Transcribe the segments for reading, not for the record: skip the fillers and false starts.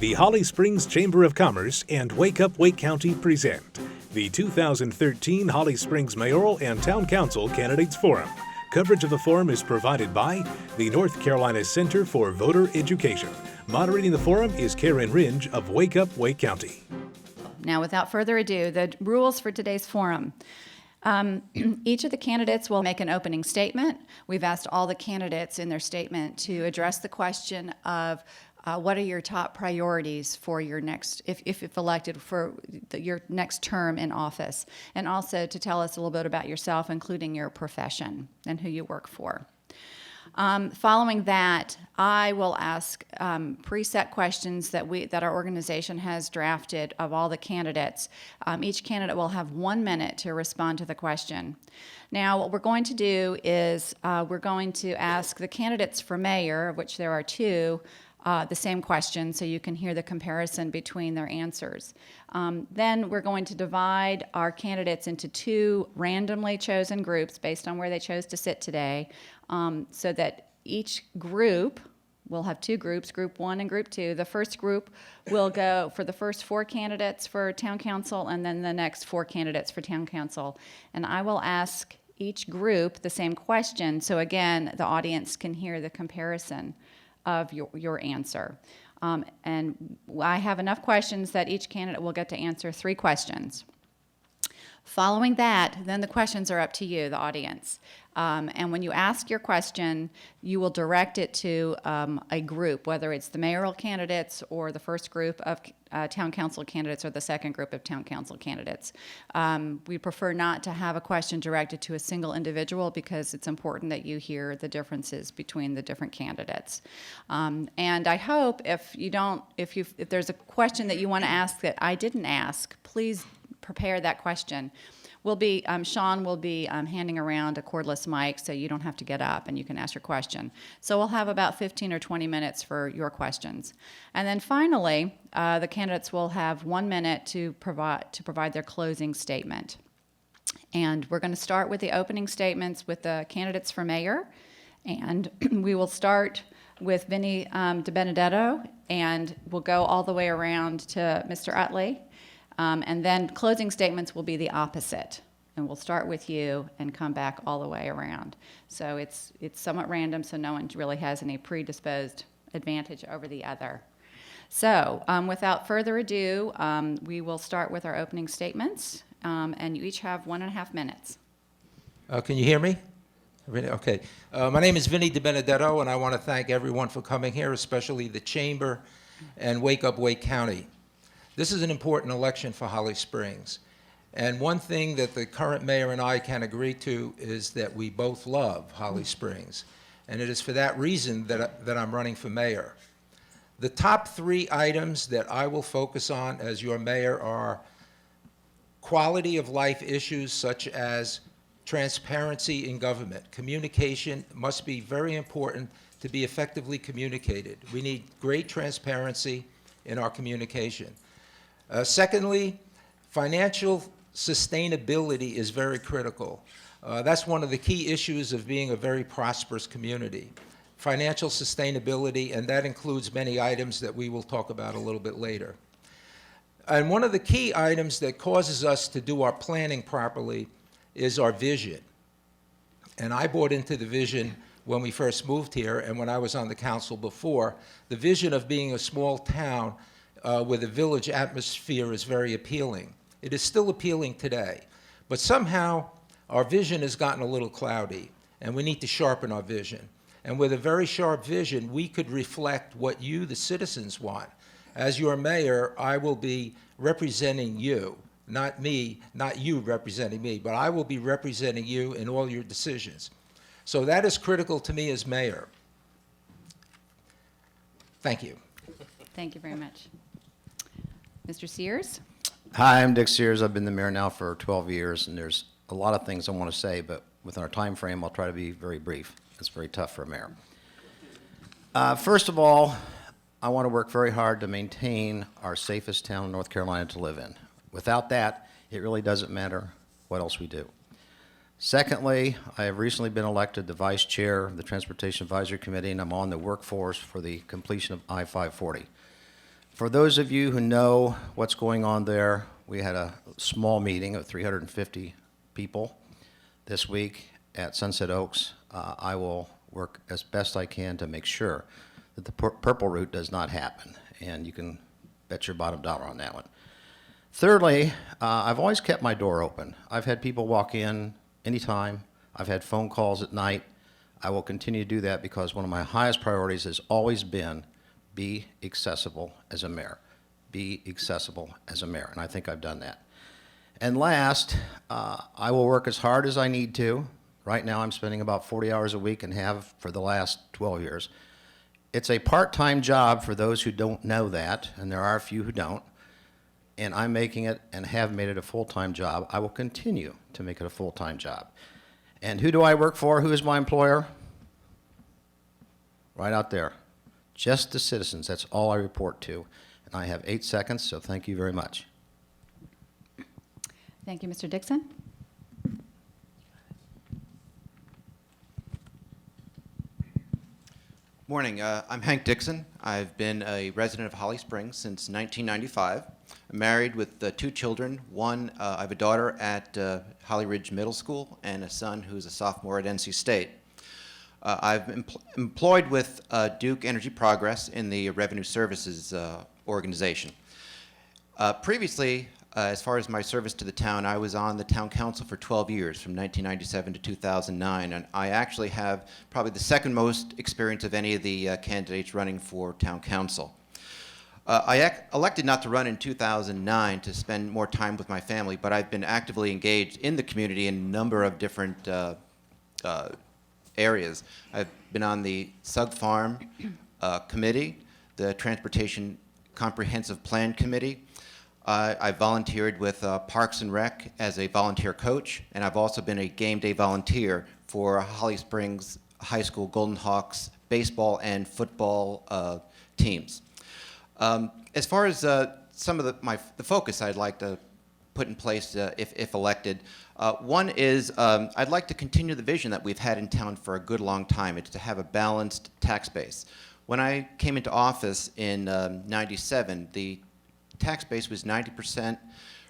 The Holly Springs Chamber of Commerce and Wake Up Wake County present the 2013 Holly Springs Mayoral and Town Council Candidates Forum. Coverage of the forum is provided by the North Carolina Center for Voter Education. Moderating the forum is Karen Ringe of Wake Up Wake County. Now, without further ado, the rules for today's forum. Each of the candidates will make an opening statement. We've asked all the candidates in their statement to address the question of what are your top priorities for your next, if elected, for your next term in office, and also to tell us a little bit about yourself, including your profession and who you work for. Following that, I will ask preset questions that our organization has drafted of all the candidates. Each candidate will have 1 minute to respond to the question. Now, what we're going to do is we're going to ask the candidates for mayor, of which there are two, the same question, so you can hear the comparison between their answers. Then we're going to divide our candidates into two randomly chosen groups based on where they chose to sit today, so that each group, we'll have two groups, Group 1 and Group 2. The first group will go for the first 4 candidates for Town Council, and then the next 4 candidates for Town Council. And I will ask each group the same question, so again, the audience can hear the comparison of your answer. And I have enough questions that each candidate will get to answer 3 questions. Following that, then the questions are up to you, the audience. And when you ask your question, you will direct it to a group, whether it's the mayoral candidates or the first group of town council candidates or the second group of town council candidates. We prefer not to have a question directed to a single individual because it's important that you hear the differences between the different candidates. And I hope if there's a question that you want to ask that I didn't ask, please prepare that question. Sean will be handing around a cordless mic so you don't have to get up and you can ask your question. So we'll have about 15 or 20 minutes for your questions. And then finally, the candidates will have 1 minute to provide their closing statement. And we're going to start with the opening statements with the candidates for mayor. And we will start with Vinny DiBenedetto, and we'll go all the way around to Mr. Utley. And then closing statements will be the opposite. And we'll start with you and come back all the way around. So it's somewhat random, so no one really has any predisposed advantage over the other. So without further ado, we will start with our opening statements. And you each have 1.5 minutes. Can you hear me? Okay. My name is Vinny DiBenedetto, and I want to thank everyone for coming here, especially the Chamber and Wake Up Wake County. This is an important election for Holly Springs. And one thing that the current mayor and I can agree to is that we both love Holly Springs. And it is for that reason that I'm running for mayor. The top 3 items that I will focus on as your mayor are quality of life issues such as transparency in government. Communication must be very important to be effectively communicated. We need great transparency in our communication. Secondly, financial sustainability is very critical. That's one of the key issues of being a very prosperous community. Financial sustainability, and that includes many items that we will talk about a little bit later. And one of the key items that causes us to do our planning properly is our vision. And I bought into the vision when we first moved here and when I was on the council before. The vision of being a small town with a village atmosphere is very appealing. It is still appealing today, but somehow our vision has gotten a little cloudy, and we need to sharpen our vision. And with a very sharp vision, we could reflect what you, the citizens, want. As your mayor, I will be representing you, not me, not you representing me, but I will be representing you in all your decisions. So that is critical to me as mayor. Thank you. Thank you very much. Mr. Sears? Hi, I'm Dick Sears. I've been the mayor now for 12 years, and there's a lot of things I want to say, but within our time frame, I'll try to be very brief. It's very tough for a mayor. First of all, I want to work very hard to maintain our safest town in North Carolina to live in. Without that, it really doesn't matter what else we do. Secondly, I have recently been elected the vice chair of the Transportation Advisory Committee, and I'm on the workforce for the completion of I-540. For those of you who know what's going on there, we had a small meeting of 350 people this week at Sunset Oaks. I will work as best I can to make sure that the purple route does not happen, and you can bet your bottom dollar on that one. Thirdly, I've always kept my door open. I've had people walk in anytime. I've had phone calls at night. I will continue to do that because one of my highest priorities has always been be accessible as a mayor. Be accessible as a mayor, and I think I've done that. And last, I will work as hard as I need to. Right now I'm spending about 40 hours a week and have for the last 12 years. It's a part-time job for those who don't know that, and there are a few who don't. And I'm making it and have made it a full-time job. I will continue to make it a full-time job. And who do I work for? Who is my employer? Right out there. Just the citizens. That's all I report to. And I have 8 seconds, so thank you very much. Thank you, Mr. Dixon. Morning. I'm Hank Dixon. I've been a resident of Holly Springs since 1995. I'm married with 2 children. One, I have a daughter at Holly Ridge Middle School and a son who's a sophomore at NC State. I've employed with Duke Energy Progress in the Revenue Services organization. Previously, as far as my service to the town, I was on the town council for 12 years, from 1997 to 2009, and I actually have probably the second most experience of any of the candidates running for town council. I elected not to run in 2009 to spend more time with my family, but I've been actively engaged in the community in a number of different areas. I've been on the Sug Farm Committee, the Transportation Comprehensive Plan Committee. I volunteered with Parks and Rec as a volunteer coach, and I've also been a game day volunteer for Holly Springs High School Golden Hawks baseball and football teams. As far as some of the focus I'd like to put in place if elected, one is I'd like to continue the vision that we've had in town for a good long time. It's to have a balanced tax base. When I came into office in '97, the tax base was 90%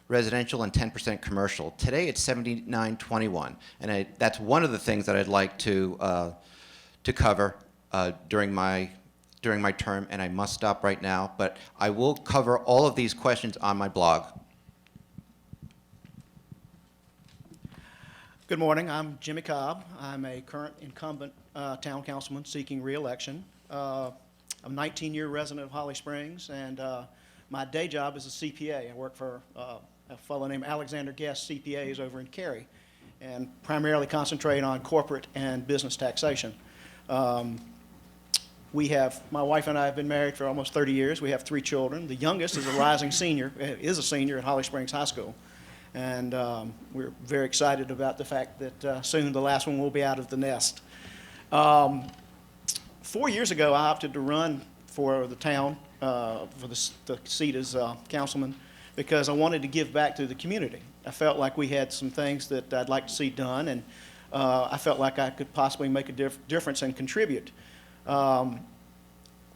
residential and 10% commercial. Today it's 79-21, and that's one of the things that I'd like to cover during my term, and I must stop right now, but I will cover all of these questions on my blog. Good morning. I'm Jimmy Cobb. I'm a current incumbent town councilman seeking re-election. I'm a 19-year resident of Holly Springs, and my day job is a CPA. I work for a fellow named Alexander Guest CPAs over in Cary, and primarily concentrate on corporate and business taxation. My wife and I have been married for almost 30 years. We have 3 children. The youngest is a rising senior, is a senior at Holly Springs High School. And we're very excited about the fact that soon the last one will be out of the nest. 4 years ago, I opted to run for the town, for the seat as councilman, because I wanted to give back to the community. I felt like we had some things that I'd like to see done, and I felt like I could possibly make a difference and contribute.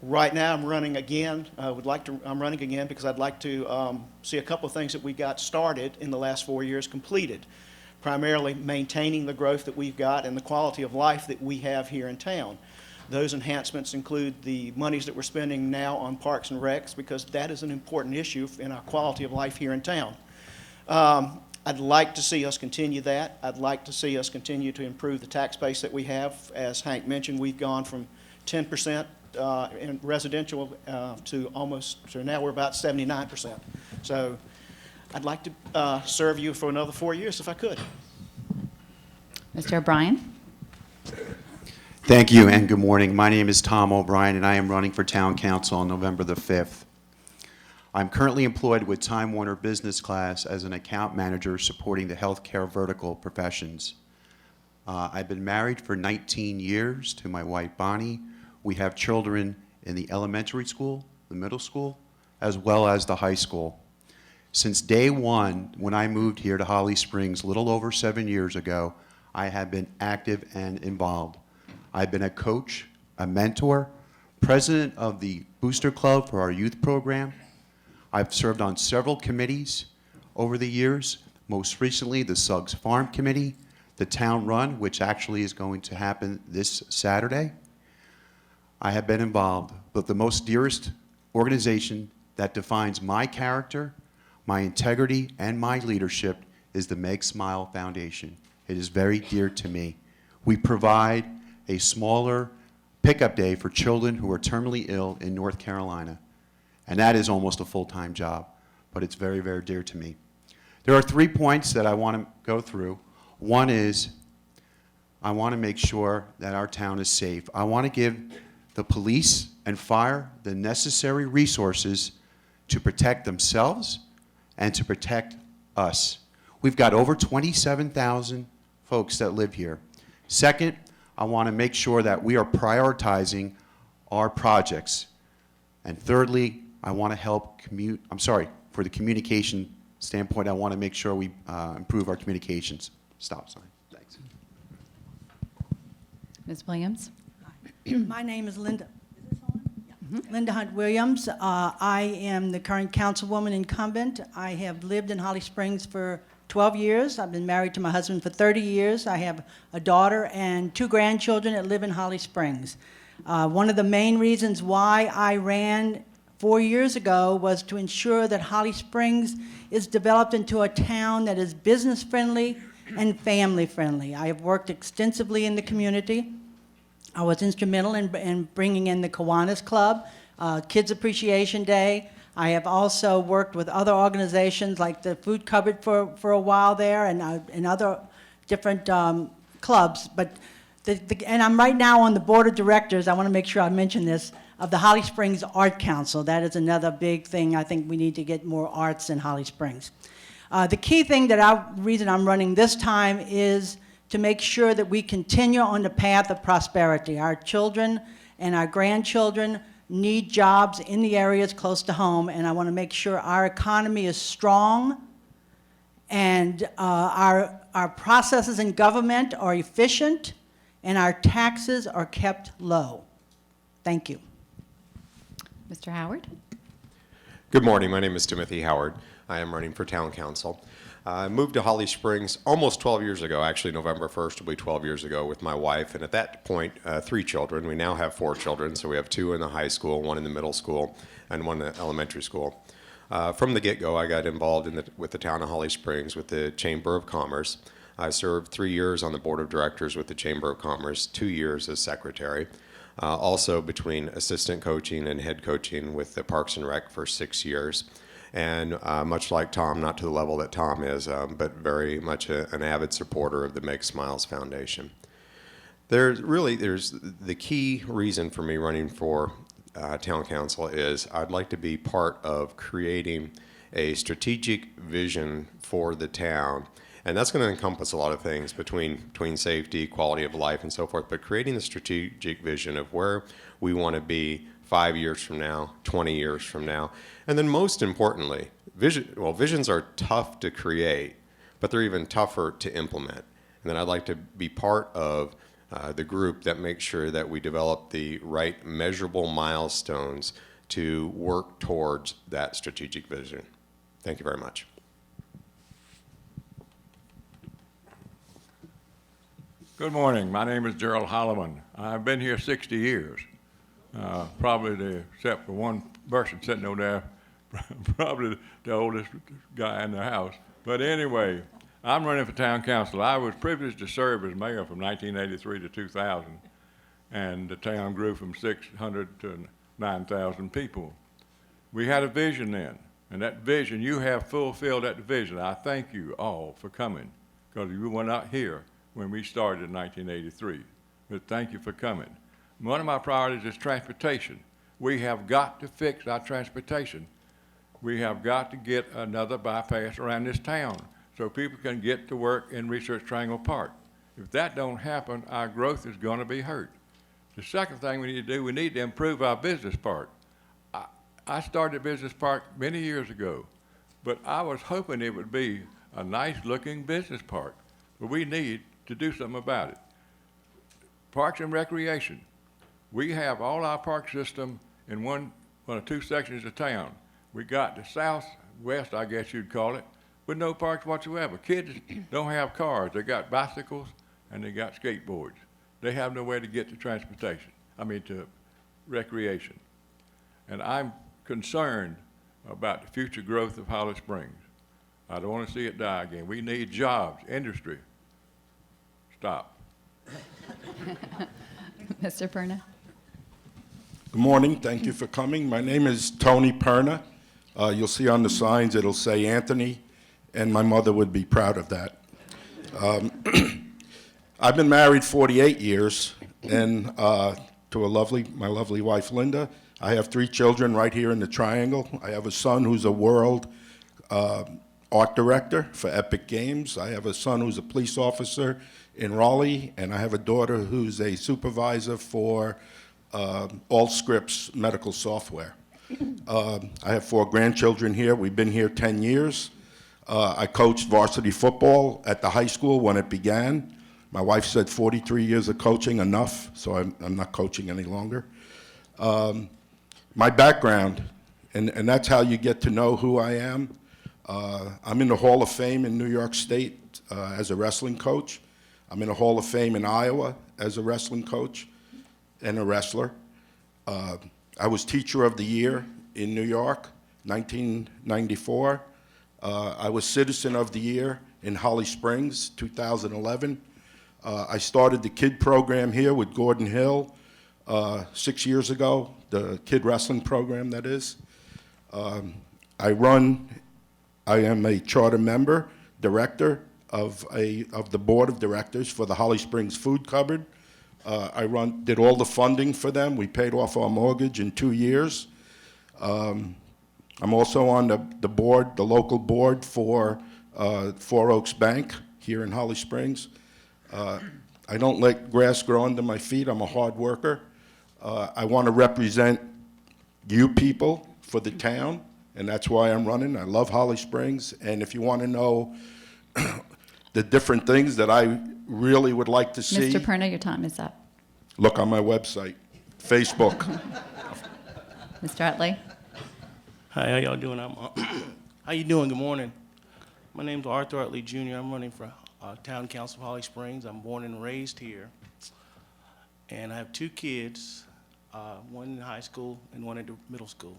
Right now, I'm running again. I'm running again because I'd like to see a couple of things that we got started in the last 4 years completed. Primarily maintaining the growth that we've got and the quality of life that we have here in town. Those enhancements include the monies that we're spending now on parks and recs, because that is an important issue in our quality of life here in town. I'd like to see us continue that. I'd like to see us continue to improve the tax base that we have. As Hank mentioned, we've gone from 10% in residential to now we're about 79%. So I'd like to serve you for another 4 years if I could. Mr. O'Brien? Thank you and good morning. My name is Tom O'Brien and I am running for town council on November the 5th. I'm currently employed with Time Warner Business Class as an account manager supporting the healthcare vertical professions. I've been married for 19 years to my wife Bonnie. We have children in the elementary school, the middle school, as well as the high school. Since day one, when I moved here to Holly Springs a little over 7 years ago, I have been active and involved. I've been a coach, a mentor, president of the Booster Club for our youth program, I've served on several committees over the years, most recently the Suggs Farm Committee, the Town Run, which actually is going to happen this Saturday. I have been involved, but the most dearest organization that defines my character, my integrity, and my leadership is the Make Smile Foundation. It is very dear to me. We provide a smaller pickup day for children who are terminally ill in North Carolina. And that is almost a full-time job, but it's very, very dear to me. There are 3 points that I want to go through. One is I want to make sure that our town is safe. I want to give the police and fire the necessary resources to protect themselves and to protect us. We've got over 27,000 folks that live here. Second, I want to make sure that we are prioritizing our projects. And thirdly, I want to help for the communication standpoint, I want to make sure we improve our communications. Stop sign. Thanks. Ms. Williams? My name is Linda. Is this on? Yeah. Linda Hunt Williams. I am the current councilwoman incumbent. I have lived in Holly Springs for 12 years. I've been married to my husband for 30 years. I have a daughter and 2 grandchildren that live in Holly Springs. One of the main reasons why I ran 4 years ago was to ensure that Holly Springs is developed into a town that is business-friendly and family-friendly. I have worked extensively in the community. I was instrumental in bringing in the Kiwanis Club, Kids Appreciation Day. I have also worked with other organizations like the Food Cupboard for a while there and other different clubs. But and I'm right now on the board of directors, I want to make sure I mention this, of the Holly Springs Art Council. That is another big thing. I think we need to get more arts in Holly Springs. The key thing reason I'm running this time is to make sure that we continue on the path of prosperity. Our children and our grandchildren need jobs in the areas close to home, and I want to make sure our economy is strong and our processes in government are efficient and our taxes are kept low. Thank you. Mr. Howard? Good morning. My name is Timothy Howard. I am running for town council. I moved to Holly Springs almost 12 years ago. Actually, November 1st will be 12 years ago with my wife, and at that point, 3 children. We now have 4 children, so we have 2 in the high school, 1 in the middle school, and 1 in the elementary school. From the get-go, I got involved with the town of Holly Springs with the Chamber of Commerce. I served 3 years on the board of directors with the Chamber of Commerce, 2 years as secretary. Also between assistant coaching and head coaching with the Parks and Rec for 6 years. And much like Tom, not to the level that Tom is, but very much an avid supporter of the Make Smiles Foundation. There's the key reason for me running for town council is I'd like to be part of creating a strategic vision for the town. And that's going to encompass a lot of things between safety, quality of life, and so forth, but creating the strategic vision of where we want to be 5 years from now, 20 years from now. And then most importantly, visions are tough to create, but they're even tougher to implement. And then I'd like to be part of the group that makes sure that we develop the right measurable milestones to work towards that strategic vision. Thank you very much. Good morning. My name is Gerald Holloman. I've been here 60 years, except for one person sitting over there, probably the oldest guy in the house. But anyway, I'm running for town council. I was privileged to serve as mayor from 1983 to 2000, and the town grew from 600 to 9,000 people. We had a vision then, and that vision, you have fulfilled that vision. I thank you all for coming, because you were not here when we started in 1983. But thank you for coming. One of my priorities is transportation. We have got to fix our transportation. We have got to get another bypass around this town so people can get to work in Research Triangle Park. If that don't happen, our growth is going to be hurt. The second thing we need to do, we need to improve our business park. I started a business park many years ago, but I was hoping it would be a nice looking business park, but we need to do something about it. Parks and recreation. We have all our park system in one or 2 sections of town. we got the southwest, I guess you'd call it, with no parks whatsoever. Kids don't have cars. They got bicycles and they got skateboards. They have no way to get to transportation, to recreation. And I'm concerned about the future growth of Holly Springs. I don't want to see it die again. We need jobs, industry. Stop. Mr. Perna? Good morning. Thank you for coming. My name is Tony Perna. You'll see on the signs it'll say Anthony, and my mother would be proud of that. I've been married 48 years, and to my lovely wife, Linda. I have 3 children right here in the Triangle. I have a son who's a world art director for Epic Games. I have a son who's a police officer in Raleigh, and I have a daughter who's a supervisor for Allscripts medical software. I have 4 grandchildren here. We've been here 10 years. I coached varsity football at the high school when it began. My wife said 43 years of coaching, enough, so I'm not coaching any longer. My background, and that's how you get to know who I am. I'm in the Hall of Fame in New York State as a wrestling coach. I'm in the Hall of Fame in Iowa as a wrestling coach and a wrestler. I was Teacher of the Year in New York, 1994. I was Citizen of the Year in Holly Springs, 2011. I started the kid program here with Gordon Hill 6 years ago, the kid wrestling program, that is. I am a charter member, director of the board of directors for the Holly Springs Food Cupboard. Did all the funding for them. We paid off our mortgage in 2 years. I'm also on the board, the local board for 4 Oaks Bank here in Holly Springs. I don't let grass grow under my feet. I'm a hard worker. I want to represent you people for the town, and that's why I'm running. I love Holly Springs, and if you want to know the different things that I really would like to see. Mr. Perna, your time is up. Look on my website, Facebook. Mr. Utley? Hi, how y'all doing? How you doing? Good morning. My name's Arthur Utley Jr. I'm running for Town Council of Holly Springs. I'm born and raised here. And I have 2 kids, one in high school and one at the middle school.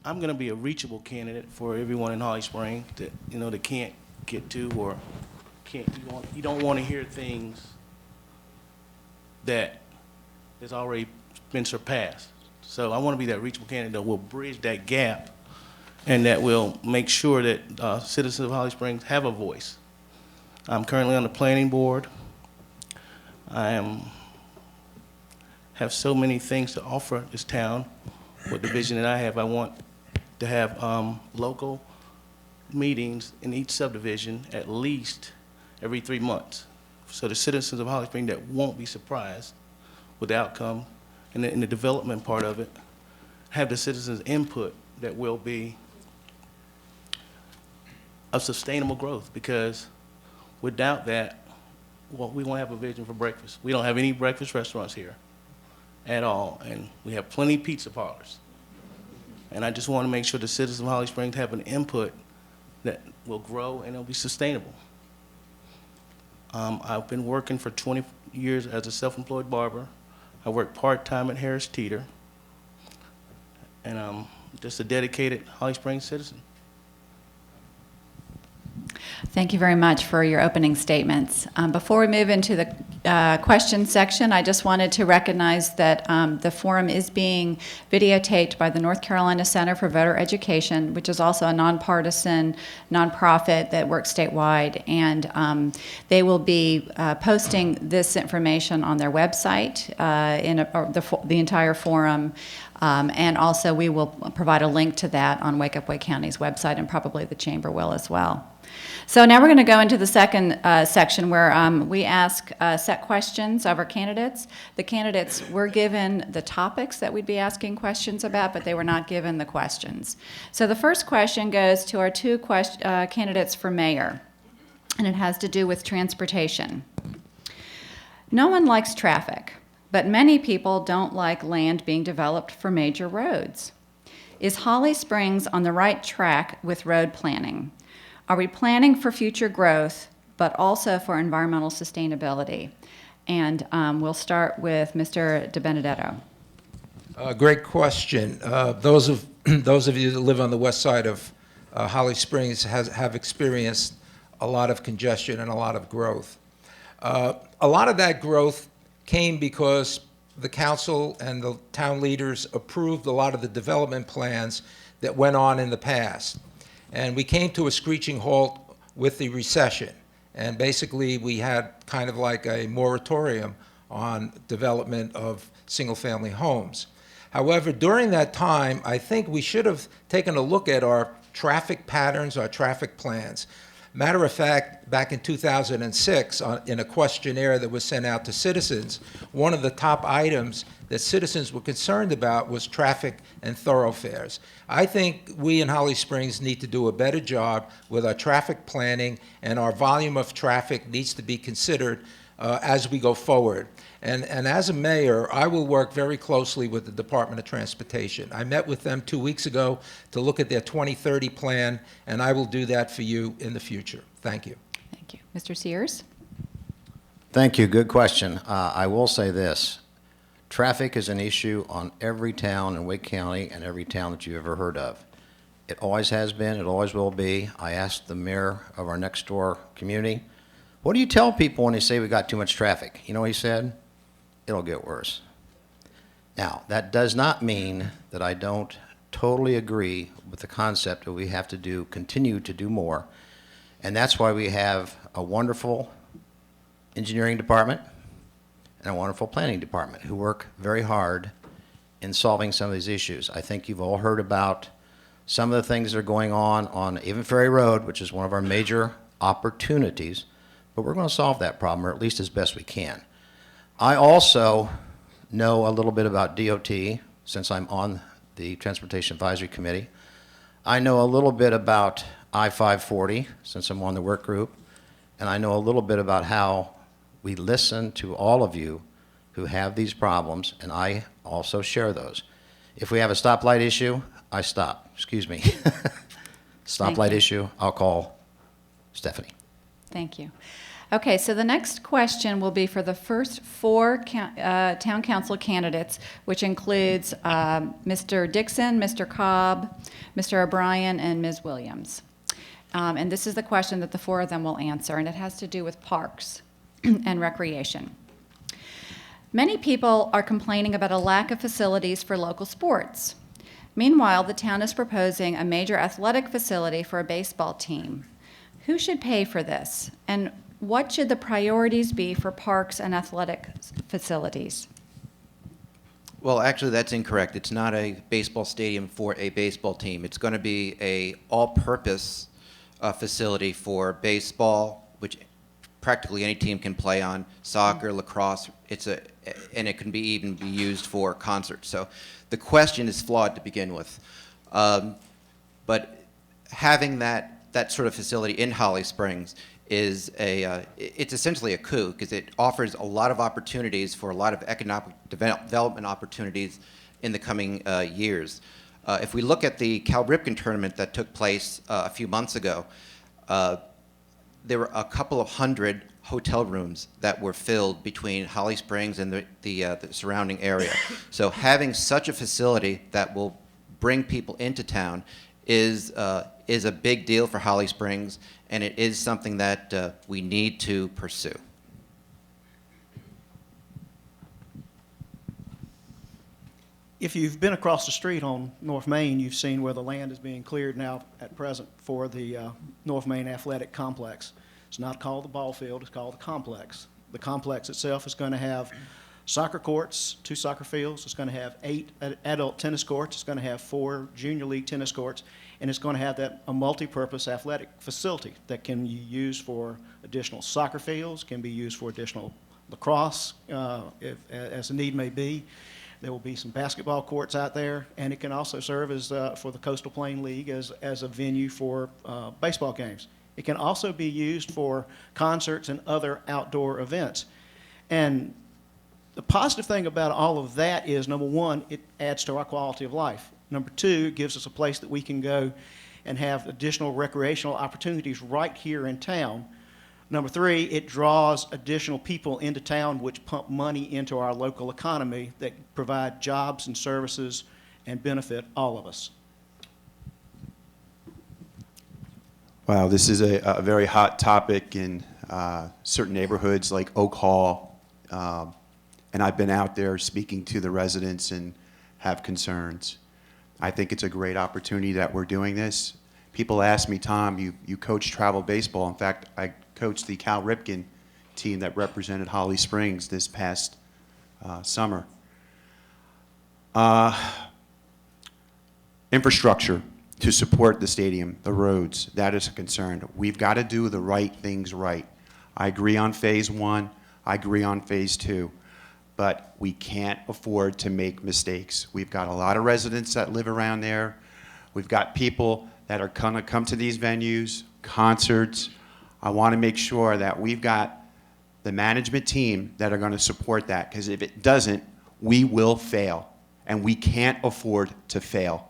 I'm going to be a reachable candidate for everyone in Holly Springs that, that can't get to or you don't want to hear things that has already been surpassed. So I want to be that reachable candidate that will bridge that gap and that will make sure that citizens of Holly Springs have a voice. I'm currently on the planning board. I have so many things to offer this town with the vision that I have. I want to have local meetings in each subdivision at least every 3 months. So the citizens of Holly Springs that won't be surprised with the outcome and in the development part of it, have the citizens' input that will be of sustainable growth, because without that, we won't have a vision for breakfast. We don't have any breakfast restaurants here at all, and we have plenty of pizza parlors. And I just want to make sure the citizens of Holly Springs have an input that will grow and it'll be sustainable. I've been working for 20 years as a self-employed barber. I work part-time at Harris Teeter, and I'm just a dedicated Holly Springs citizen. Thank you very much for your opening statements. Before we move into the question section, I just wanted to recognize that the forum is being videotaped by the North Carolina Center for Voter Education, which is also a nonpartisan nonprofit that works statewide, and they will be posting this information on their website the entire forum. And also we will provide a link to that on Wake Up Wake County's website, and probably the chamber will as well. So now we're going to go into the second section where we ask set questions of our candidates. The candidates were given the topics that we'd be asking questions about, but they were not given the questions. So the first question goes to our 2 candidates for mayor, and it has to do with transportation. No one likes traffic, but many people don't like land being developed for major roads. Is Holly Springs on the right track with road planning? Are we planning for future growth, but also for environmental sustainability? And we'll start with Mr. DiBenedetto. Great question. Those of you that live on the west side of Holly Springs have experienced a lot of congestion and a lot of growth. A lot of that growth came because the council and the town leaders approved a lot of the development plans that went on in the past. And we came to a screeching halt with the recession. And basically, we had kind of like a moratorium on development of single-family homes. However, during that time, I think we should have taken a look at our traffic patterns, our traffic plans. Matter of fact, back in 2006, in a questionnaire that was sent out to citizens, one of the top items that citizens were concerned about was traffic and thoroughfares. I think we in Holly Springs need to do a better job with our traffic planning, and our volume of traffic needs to be considered as we go forward. And as a mayor, I will work very closely with the Department of Transportation. I met with them 2 weeks ago to look at their 2030 plan, and I will do that for you in the future. Thank you. Thank you. Mr. Sears? Thank you. Good question. I will say this. Traffic is an issue on every town in Wake County and every town that you've ever heard of. It always has been. It always will be. I asked the mayor of our next door community, what do you tell people when they say we got too much traffic? You know what he said? It'll get worse. Now, that does not mean that I don't totally agree with the concept that we have to continue to do more. And that's why we have a wonderful engineering department and a wonderful planning department who work very hard in solving some of these issues. I think you've all heard about some of the things that are going on Avon Ferry Road, which is one of our major opportunities, but we're going to solve that problem, or at least as best we can. I also know a little bit about DOT, since I'm on the Transportation Advisory Committee. I know a little bit about I-540, since I'm on the work group, and I know a little bit about how we listen to all of you who have these problems, and I also share those. If we have a stoplight issue, I stop. Excuse me. Stoplight issue, I'll call Stephanie. Thank you. Okay, so the next question will be for the first four town council candidates, which includes Mr. Dixon, Mr. Cobb, Mr. O'Brien, and Ms. Williams. And this is the question that the four of them will answer, and it has to do with parks and recreation. Many people are complaining about a lack of facilities for local sports. Meanwhile, the town is proposing a major athletic facility for a baseball team. Who should pay for this? And what should the priorities be for parks and athletic facilities? Well, actually, that's incorrect. It's not a baseball stadium for a baseball team. It's going to be a all-purpose facility for baseball, which practically any team can play on, soccer, lacrosse. And it can even be used for concerts. So the question is flawed to begin with. But having that sort of facility in Holly Springs is it's essentially a coup, because it offers a lot of opportunities for a lot of economic development opportunities in the coming years. If we look at the Cal Ripken tournament that took place a few months ago, there were a couple of hundred hotel rooms that were filled between Holly Springs and the surrounding area. So having such a facility that will bring people into town is a big deal for Holly Springs, and it is something that we need to pursue. If you've been across the street on North Main, you've seen where the land is being cleared now at present for the North Main Athletic Complex. It's not called the ball field, it's called the complex. The complex itself is going to have soccer courts, 2 soccer fields. It's going to have 8 adult tennis courts. It's going to have 4 junior league tennis courts. And it's going to have a multi-purpose athletic facility that can be used for additional soccer fields, can be used for additional lacrosse, as the need may be. There will be some basketball courts out there, and it can also serve as for the Coastal Plain League as a venue for baseball games. It can also be used for concerts and other outdoor events. And the positive thing about all of that is, number one, it adds to our quality of life. Number two, it gives us a place that we can go and have additional recreational opportunities right here in town. Number three, it draws additional people into town which pump money into our local economy that provide jobs and services and benefit all of us. Wow, this is a very hot topic in certain neighborhoods like Oak Hall, and I've been out there speaking to the residents and have concerns. I think it's a great opportunity that we're doing this. People ask me, Tom, you coach travel baseball. In fact, I coached the Cal Ripken team that represented Holly Springs this past summer. Infrastructure to support the stadium, the roads, that is a concern. We've got to do the right things right. I agree on phase one, I agree on phase two, but we can't afford to make mistakes. We've got a lot of residents that live around there. We've got people that are gonna come to these venues, concerts. I want to make sure that we've got the management team that are gonna support that, because if it doesn't, we will fail, and we can't afford to fail.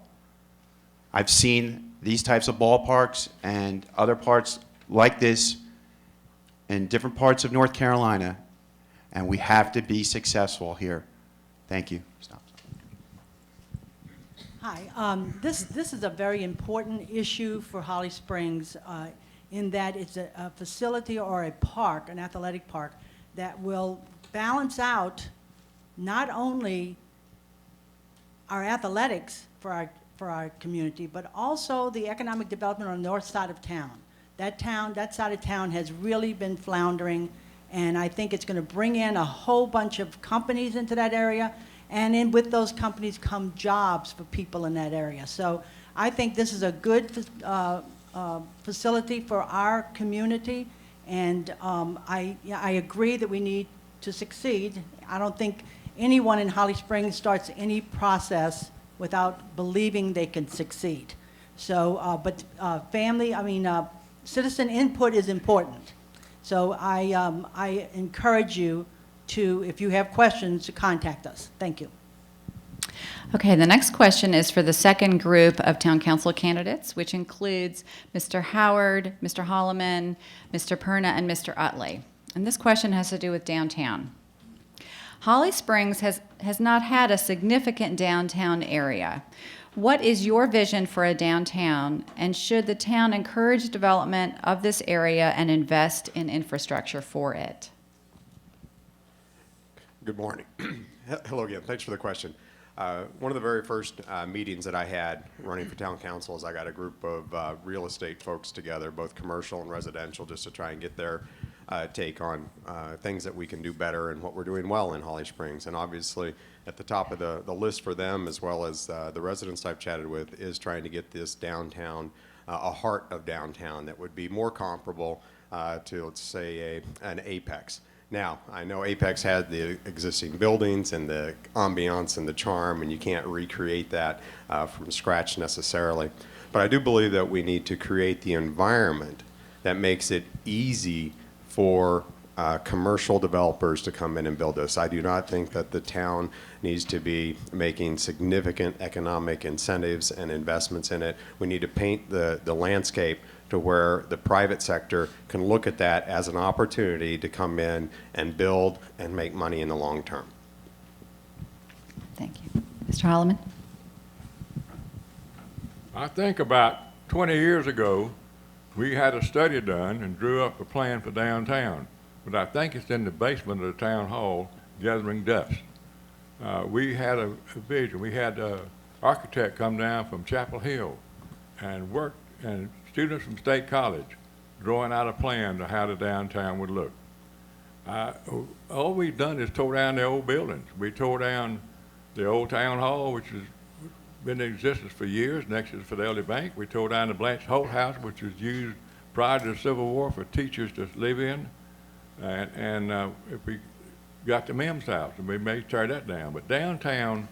I've seen these types of ballparks and other parts like this in different parts of North Carolina, and we have to be successful here. Thank you. Stop. Hi, this is a very important issue for Holly Springs in that it's a facility or a park, an athletic park, that will balance out not only our athletics for our community, but also the economic development on the north side of town. That side of town has really been floundering, and I think it's going to bring in a whole bunch of companies into that area, and with those companies come jobs for people in that area. So I think this is a good facility for our community, and I agree that we need to succeed. I don't think anyone in Holly Springs starts any process without believing they can succeed. So, citizen input is important. So I encourage you to, if you have questions, to contact us. Thank you. Okay, the next question is for the second group of town council candidates, which includes Mr. Howard, Mr. Holloman, Mr. Perna, and Mr. Utley. And this question has to do with downtown. Holly Springs has not had a significant downtown area. What is your vision for a downtown, and should the town encourage development of this area and invest in infrastructure for it? Good morning. Hello again. Thanks for the question. One of the very first meetings that I had running for town council is I got a group of real estate folks together, both commercial and residential, just to try and get their take on things that we can do better and what we're doing well in Holly Springs. And obviously at the top of the list for them, as well as the residents I've chatted with, is trying to get this downtown, a heart of downtown that would be more comparable to, let's say, an Apex. Now, I know Apex had the existing buildings and the ambiance and the charm, and you can't recreate that from scratch necessarily. But I do believe that we need to create the environment that makes it easy for commercial developers to come in and build this. I do not think that the town needs to be making significant economic incentives and investments in it. We need to paint the landscape to where the private sector can look at that as an opportunity to come in and build and make money in the long term. Thank you. Mr. Holloman? I think about 20 years ago, we had a study done and drew up a plan for downtown, but I think it's in the basement of the town hall gathering dust. We had a vision. We had an architect come down from Chapel Hill and work, and students from State College drawing out a plan to how the downtown would look. All we've done is tore down the old buildings. We tore down the old town hall, which has been in existence for years next to the Fidelity Bank. We tore down the Blanche Holt House, which was used prior to the Civil War for teachers to live in. And if we got the Mims House, and we may tear that down. But downtown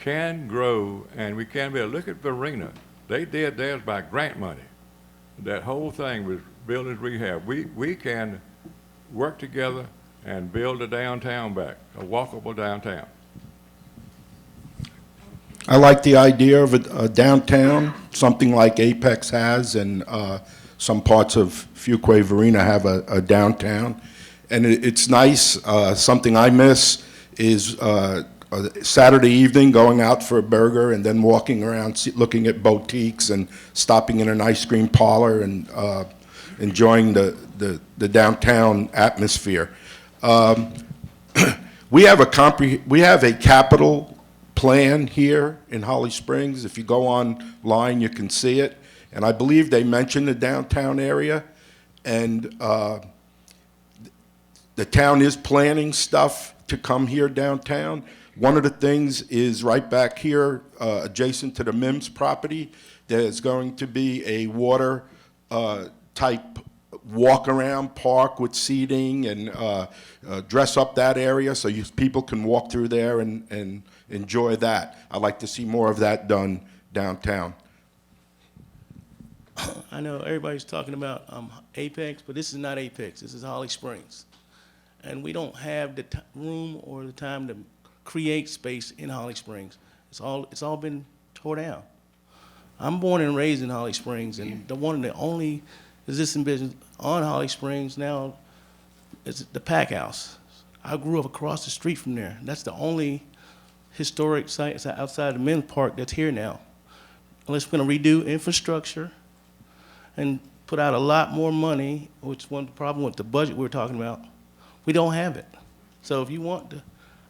can grow, and we can be. Look at Verena. They did theirs by grant money. That whole thing was buildings rehab. We can work together and build a downtown back, a walkable downtown. I like the idea of a downtown, something like Apex has, and some parts of Fuquay Varina have a downtown. And it's nice. Something I miss is Saturday evening going out for a burger and then walking around looking at boutiques and stopping in an ice cream parlor and enjoying the downtown atmosphere. We have a capital plan here in Holly Springs. If you go online, you can see it. And I believe they mentioned the downtown area. And the town is planning stuff to come here downtown. One of the things is right back here, adjacent to the Mims property, there's going to be a water type walk-around park with seating and dress up that area so people can walk through there and enjoy that. I'd like to see more of that done downtown. I know everybody's talking about Apex, but this is not Apex. This is Holly Springs. And we don't have the room or the time to create space in Holly Springs. It's all been tore down. I'm born and raised in Holly Springs, and the only existing business on Holly Springs now is the Pack House. I grew up across the street from there. That's the only historic site outside the Men's Park that's here now. Unless we're gonna redo infrastructure and put out a lot more money, which is one problem with the budget we're talking about. We don't have it. So if you want to,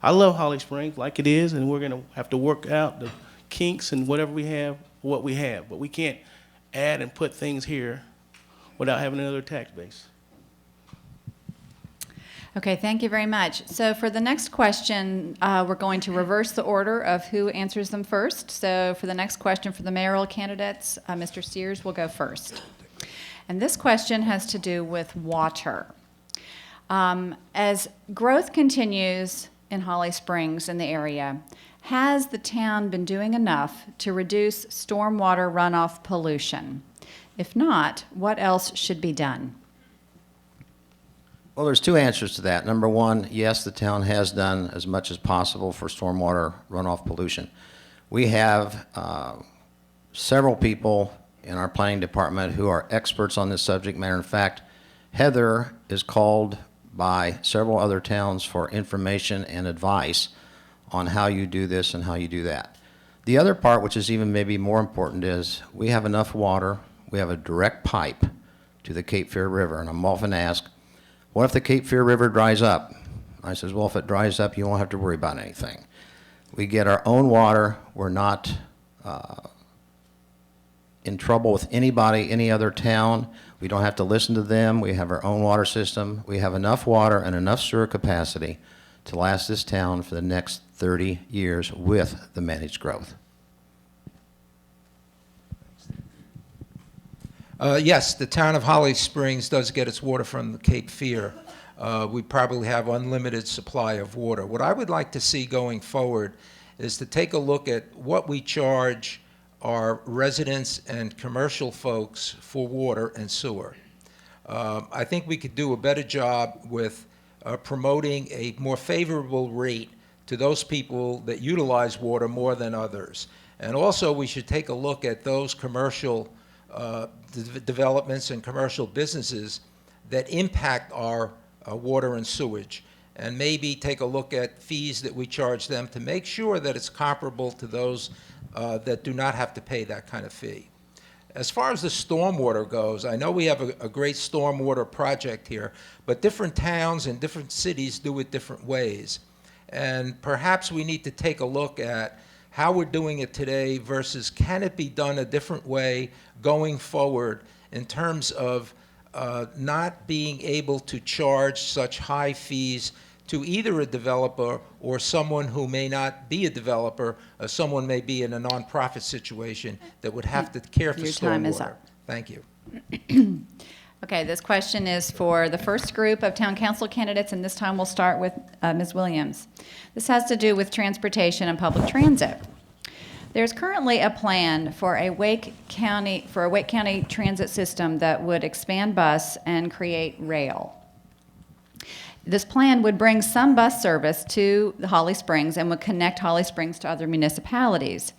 I love Holly Springs like it is, and we're gonna have to work out the kinks and whatever we have, what we have. But we can't add and put things here without having another tax base. Okay, thank you very much. So for the next question, we're going to reverse the order of who answers them first. So for the next question for the mayoral candidates, Mr. Sears will go first. And this question has to do with water. As growth continues in Holly Springs in the area, has the town been doing enough to reduce stormwater runoff pollution? If not, what else should be done? Well, there's two answers to that. Number one, yes, the town has done as much as possible for stormwater runoff pollution. We have several people in our planning department who are experts on this subject matter. In fact, Heather is called by several other towns for information and advice on how you do this and how you do that. The other part, which is even maybe more important, is we have enough water. We have a direct pipe to the Cape Fear River, and I'm often asked, what if the Cape Fear River dries up? I says, well, if it dries up, you won't have to worry about anything. We get our own water. We're not in trouble with anybody, any other town. We don't have to listen to them. We have our own water system. We have enough water and enough sewer capacity to last this town for the next 30 years with the managed growth. Yes, the town of Holly Springs does get its water from the Cape Fear. We probably have unlimited supply of water. What I would like to see going forward is to take a look at what we charge our residents and commercial folks for water and sewer. I think we could do a better job with promoting a more favorable rate to those people that utilize water more than others. And also we should take a look at those commercial developments and commercial businesses that impact our water and sewage, and maybe take a look at fees that we charge them to make sure that it's comparable to those that do not have to pay that kind of fee. As far as the stormwater goes, I know we have a great stormwater project here, but different towns and different cities do it different ways. And perhaps we need to take a look at how we're doing it today versus can it be done a different way going forward in terms of not being able to charge such high fees to either a developer or someone who may not be a developer, or someone may be in a nonprofit situation that would have to care for stormwater. Your time is up. Thank you. Okay, this question is for the first group of town council candidates, and this time we'll start with Ms. Williams. This has to do with transportation and public transit. There's currently a plan for a Wake County transit system that would expand bus and create rail. This plan would bring some bus service to Holly Springs and would connect Holly Springs to other municipalities.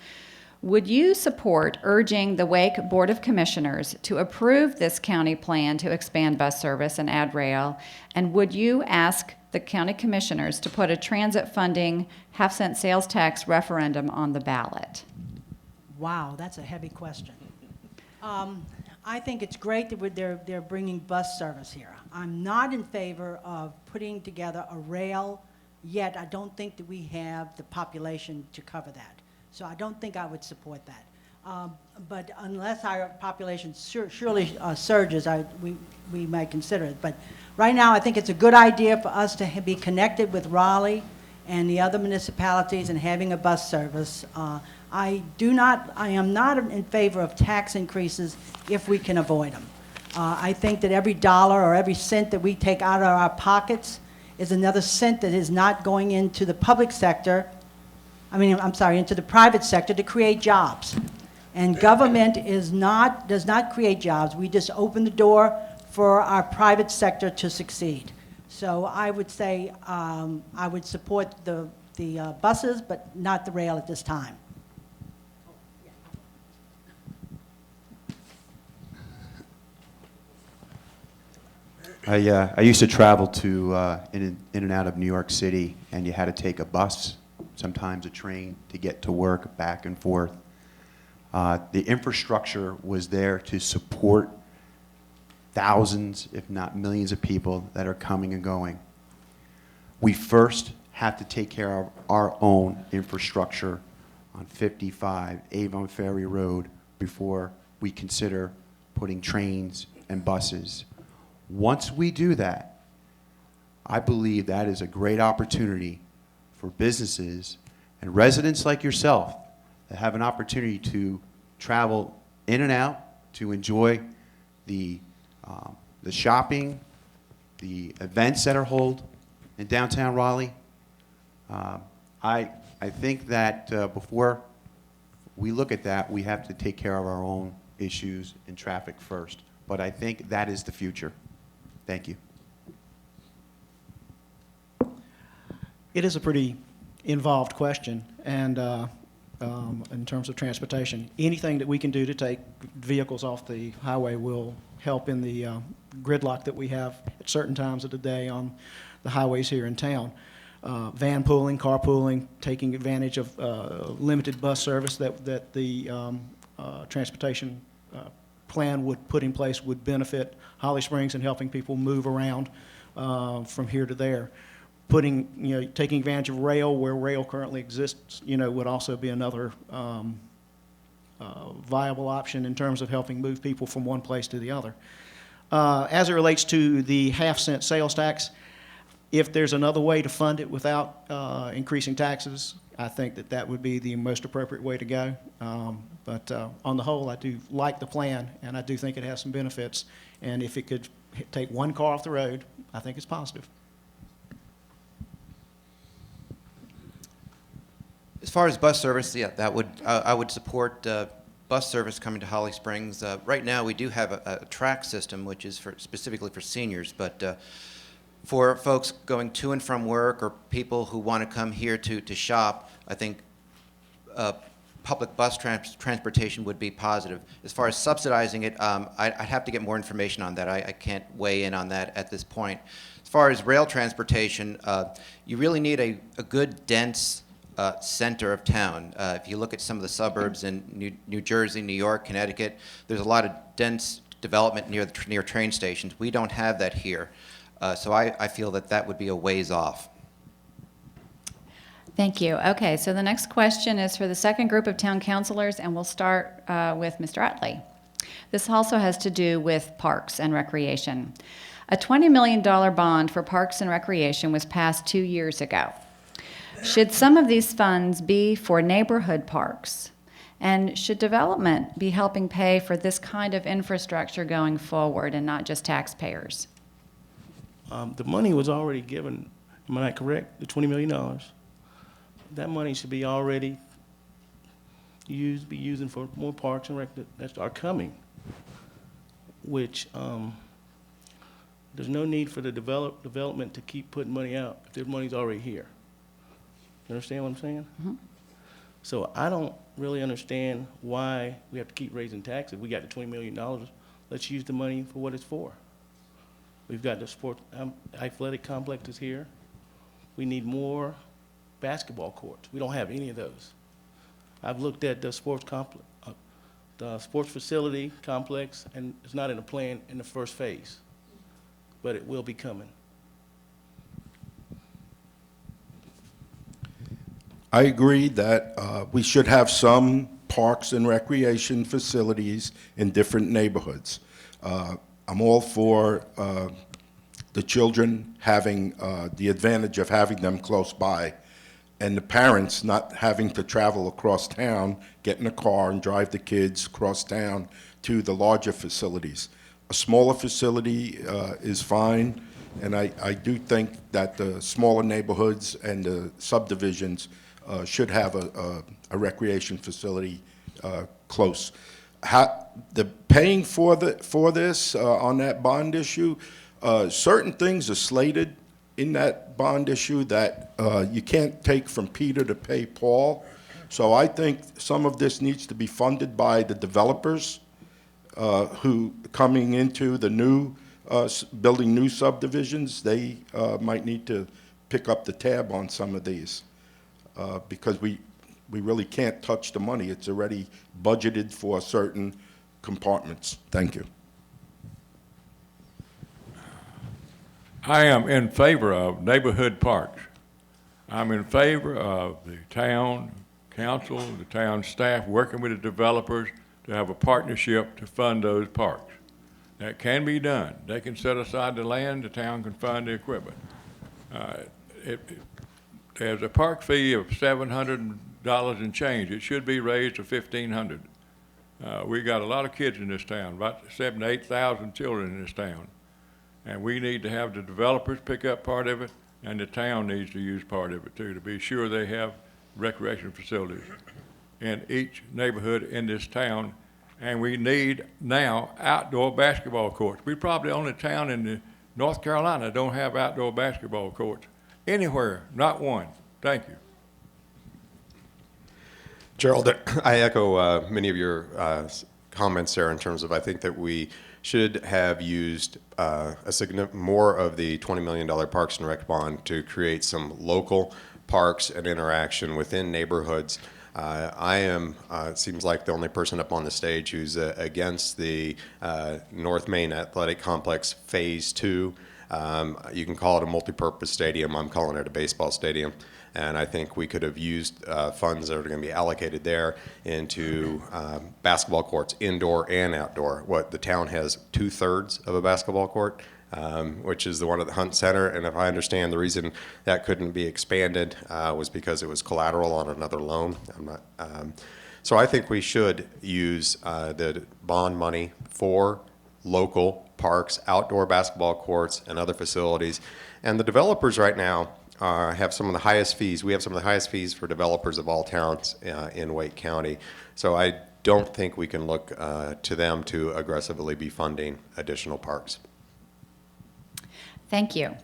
Would you support urging the Wake Board of Commissioners to approve this county plan to expand bus service and add rail? And would you ask the county commissioners to put a transit funding half-cent sales tax referendum on the ballot? Wow, that's a heavy question. I think it's great that they're bringing bus service here. I'm not in favor of putting together a rail yet. I don't think that we have the population to cover that. So I don't think I would support that. But unless our population surely surges, we might consider it. But right now, I think it's a good idea for us to be connected with Raleigh and the other municipalities and having a bus service. I am not in favor of tax increases if we can avoid them. I think that every dollar or every cent that we take out of our pockets is another cent that is not going into the public sector, into the private sector to create jobs. And government does not create jobs. We just open the door for our private sector to succeed. So I would say I would support the buses, but not the rail at this time. I used to travel to in and out of New York City, and you had to take a bus, sometimes a train, to get to work back and forth. The infrastructure was there to support thousands, if not millions of people that are coming and going. We first have to take care of our own infrastructure on 55 Avon Ferry Road before we consider putting trains and buses. Once we do that, I believe that is a great opportunity for businesses and residents like yourself that have an opportunity to travel in and out, to enjoy the shopping, the events that are held in downtown Raleigh. I think that before we look at that, we have to take care of our own issues and traffic first. But I think that is the future. Thank you. It is a pretty involved question, and in terms of transportation, anything that we can do to take vehicles off the highway will help in the gridlock that we have at certain times of the day on the highways here in town. Van pooling, carpooling, taking advantage of limited bus service that the transportation plan would put in place would benefit Holly Springs and helping people move around from here to there. Taking advantage of rail where rail currently exists, would also be another viable option in terms of helping move people from one place to the other. As it relates to the half-cent sales tax, if there's another way to fund it without increasing taxes, I think that would be the most appropriate way to go. But on the whole, I do like the plan, and I do think it has some benefits. And if it could take one car off the road, I think it's positive. As far as bus service, yeah, I would support bus service coming to Holly Springs. Right now, we do have a track system, which is specifically for seniors, but for folks going to and from work or people who want to come here to shop, I think public bus transportation would be positive. As far as subsidizing it, I'd have to get more information on that. I can't weigh in on that at this point. As far as rail transportation, you really need a good, dense center of town. If you look at some of the suburbs in New Jersey, New York, Connecticut, there's a lot of dense development near train stations. We don't have that here. So I feel that would be a ways off. Thank you. Okay, so the next question is for the second group of town councilors, and we'll start with Mr. Utley. This also has to do with parks and recreation. A $20 million bond for parks and recreation was passed 2 years ago. Should some of these funds be for neighborhood parks? And should development be helping pay for this kind of infrastructure going forward and not just taxpayers? The money was already given, am I not correct? The $20 million. That money should be already using for more parks and rec that are coming, which There's no need for the development to keep putting money out if the money's already here. You understand what I'm saying? Mm-hmm. So I don't really understand why we have to keep raising taxes. We got the $20 million. Let's use the money for what it's for. We've got the sport athletic complexes here. We need more basketball courts. We don't have any of those. I've looked at the the sports facility complex, and it's not in a plan in the first phase, but it will be coming. I agree that we should have some parks and recreation facilities in different neighborhoods. I'm all for the children having the advantage of having them close by, and the parents not having to travel across town, get in a car and drive the kids across town to the larger facilities. A smaller facility is fine, and I do think that the smaller neighborhoods and the subdivisions should have a recreation facility close. The paying for this on that bond issue, certain things are slated in that bond issue that you can't take from Peter to pay Paul. So I think some of this needs to be funded by the developers who coming into the new, building new subdivisions. They might need to pick up the tab on some of these because we really can't touch the money. It's already budgeted for certain compartments. Thank you. I am in favor of neighborhood parks. I'm in favor of the town council, the town staff working with the developers to have a partnership to fund those parks. That can be done. They can set aside the land, the town can fund the equipment. There's a park fee of $700 and change. It should be raised to $1,500. We got a lot of kids in this town, about 7,000 to 8,000 children in this town. And we need to have the developers pick up part of it, and the town needs to use part of it too, to be sure they have recreation facilities in each neighborhood in this town. And we need now outdoor basketball courts. We're probably the only town in North Carolina that don't have outdoor basketball courts anywhere, not one. Thank you. Gerald, I echo many of your comments there in terms of I think that we should have used more of the $20 million Parks and Rec bond to create some local parks and interaction within neighborhoods. I am, it seems like the only person up on the stage who's against the North Main Athletic Complex Phase 2. You can call it a multi-purpose stadium. I'm calling it a baseball stadium. And I think we could have used funds that are going to be allocated there into basketball courts, indoor and outdoor. What the town has 2/3 of a basketball court, which is the one at the Hunt Center. And if I understand, the reason that couldn't be expanded was because it was collateral on another loan. So I think we should use the bond money for local parks, outdoor basketball courts, and other facilities. And the developers right now have some of the highest fees. We have some of the highest fees for developers of all towns in Wake County. So I don't think we can look to them to aggressively be funding additional parks. Thank you.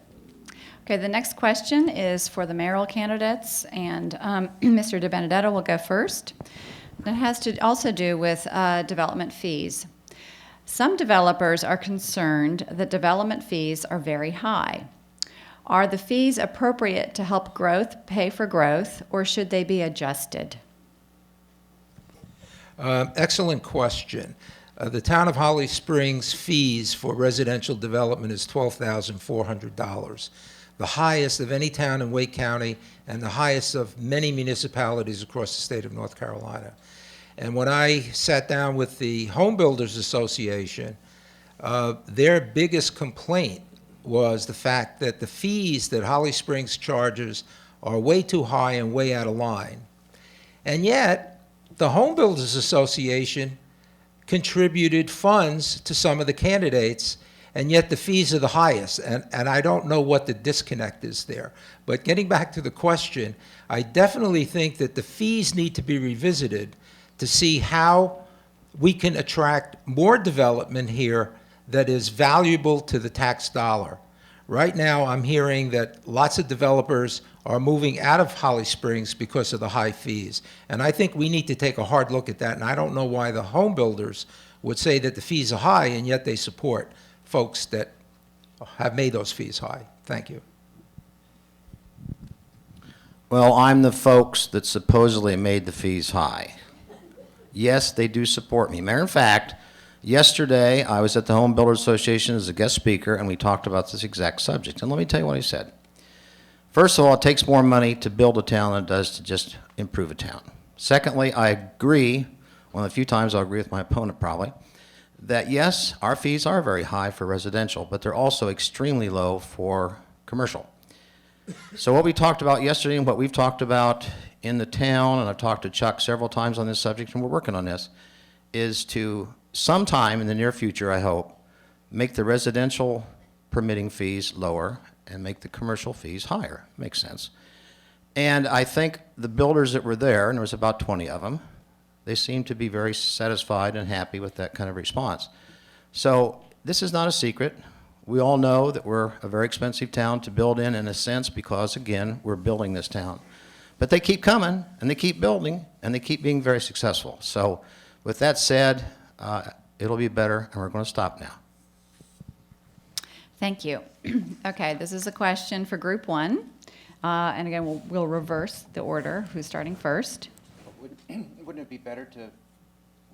Okay, the next question is for the mayoral candidates, and Mr. DiBenedetto will go first. It has to also do with development fees. Some developers are concerned that development fees are very high. Are the fees appropriate to help growth pay for growth, or should they be adjusted? Excellent question. The town of Holly Springs fees for residential development is $12,400, the highest of any town in Wake County and the highest of many municipalities across the state of North Carolina. And when I sat down with the Home Builders Association, their biggest complaint was the fact that the fees that Holly Springs charges are way too high and way out of line. And yet, the Home Builders Association contributed funds to some of the candidates, and yet the fees are the highest. And I don't know what the disconnect is there. But getting back to the question, I definitely think that the fees need to be revisited to see how we can attract more development here that is valuable to the tax dollar. Right now, I'm hearing that lots of developers are moving out of Holly Springs because of the high fees. And I think we need to take a hard look at that. And I don't know why the home builders would say that the fees are high, and yet they support folks that have made those fees high. Thank you. Well, I'm the folks that supposedly made the fees high. Yes, they do support me. Matter of fact, yesterday I was at the Home Builders Association as a guest speaker, and we talked about this exact subject. And let me tell you what he said. First of all, it takes more money to build a town than it does to just improve a town. Secondly, I agree, one of the few times I'll agree with my opponent probably, that yes, our fees are very high for residential, but they're also extremely low for commercial. So what we talked about yesterday and what we've talked about in the town, and I've talked to Chuck several times on this subject, and we're working on this, is to sometime in the near future, I hope, make the residential permitting fees lower and make the commercial fees higher. Makes sense. And I think the builders that were there, and there was about 20 of them, they seemed to be very satisfied and happy with that kind of response. So this is not a secret. We all know that we're a very expensive town to build in a sense, because, again, we're building this town. But they keep coming, and they keep building, and they keep being very successful. So with that said, it'll be better, and we're going to stop now. Thank you. Okay, this is a question for Group 1. And again, we'll reverse the order. Who's starting first? Wouldn't it be better to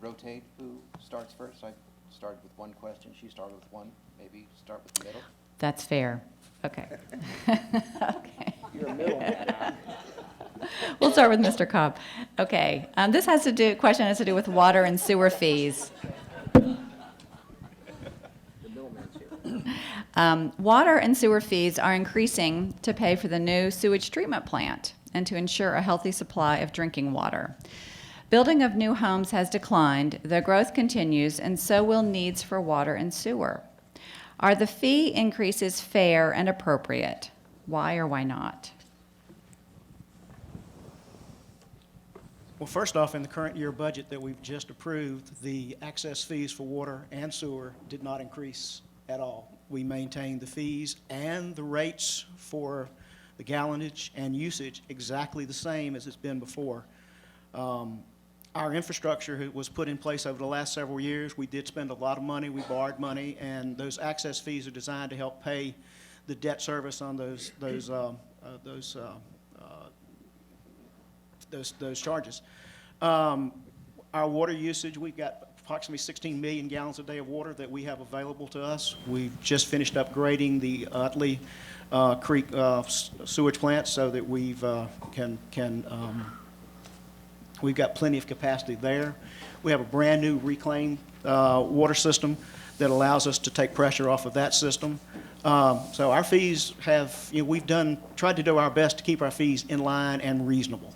rotate who starts first? I started with one question, she started with one. Maybe start with the middle. That's fair. Okay. Okay. You're a middleman. We'll start with Mr. Cobb. Okay. This question has to do with water and sewer fees. Water and sewer fees are increasing to pay for the new sewage treatment plant and to ensure a healthy supply of drinking water. Building of new homes has declined, the growth continues, and so will needs for water and sewer. Are the fee increases fair and appropriate? Why or why not? Well, first off, in the current year budget that we've just approved, the access fees for water and sewer did not increase at all. We maintained the fees and the rates for the gallonage and usage exactly the same as it's been before. Our infrastructure was put in place over the last several years. We did spend a lot of money. We borrowed money, and those access fees are designed to help pay the debt service on those charges. Our water usage, we've got approximately 16 million gallons a day of water that we have available to us. We've just finished upgrading the Utley Creek sewage plant so that we've got plenty of capacity there. We have a brand new reclaimed water system that allows us to take pressure off of that system. So our fees have, we've tried to do our best to keep our fees in line and reasonable.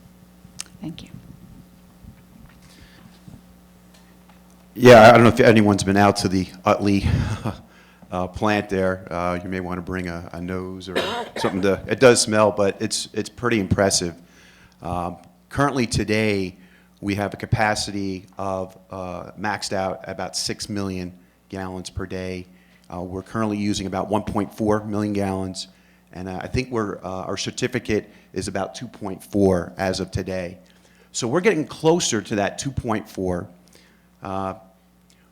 Thank you. Yeah, I don't know if anyone's been out to the Utley plant there. You may want to bring a nose or something it does smell, but it's pretty impressive. Currently today, we have a capacity of maxed out about 6 million gallons per day. We're currently using about 1.4 million gallons, and I think our certificate is about 2.4 as of today. So we're getting closer to that 2.4.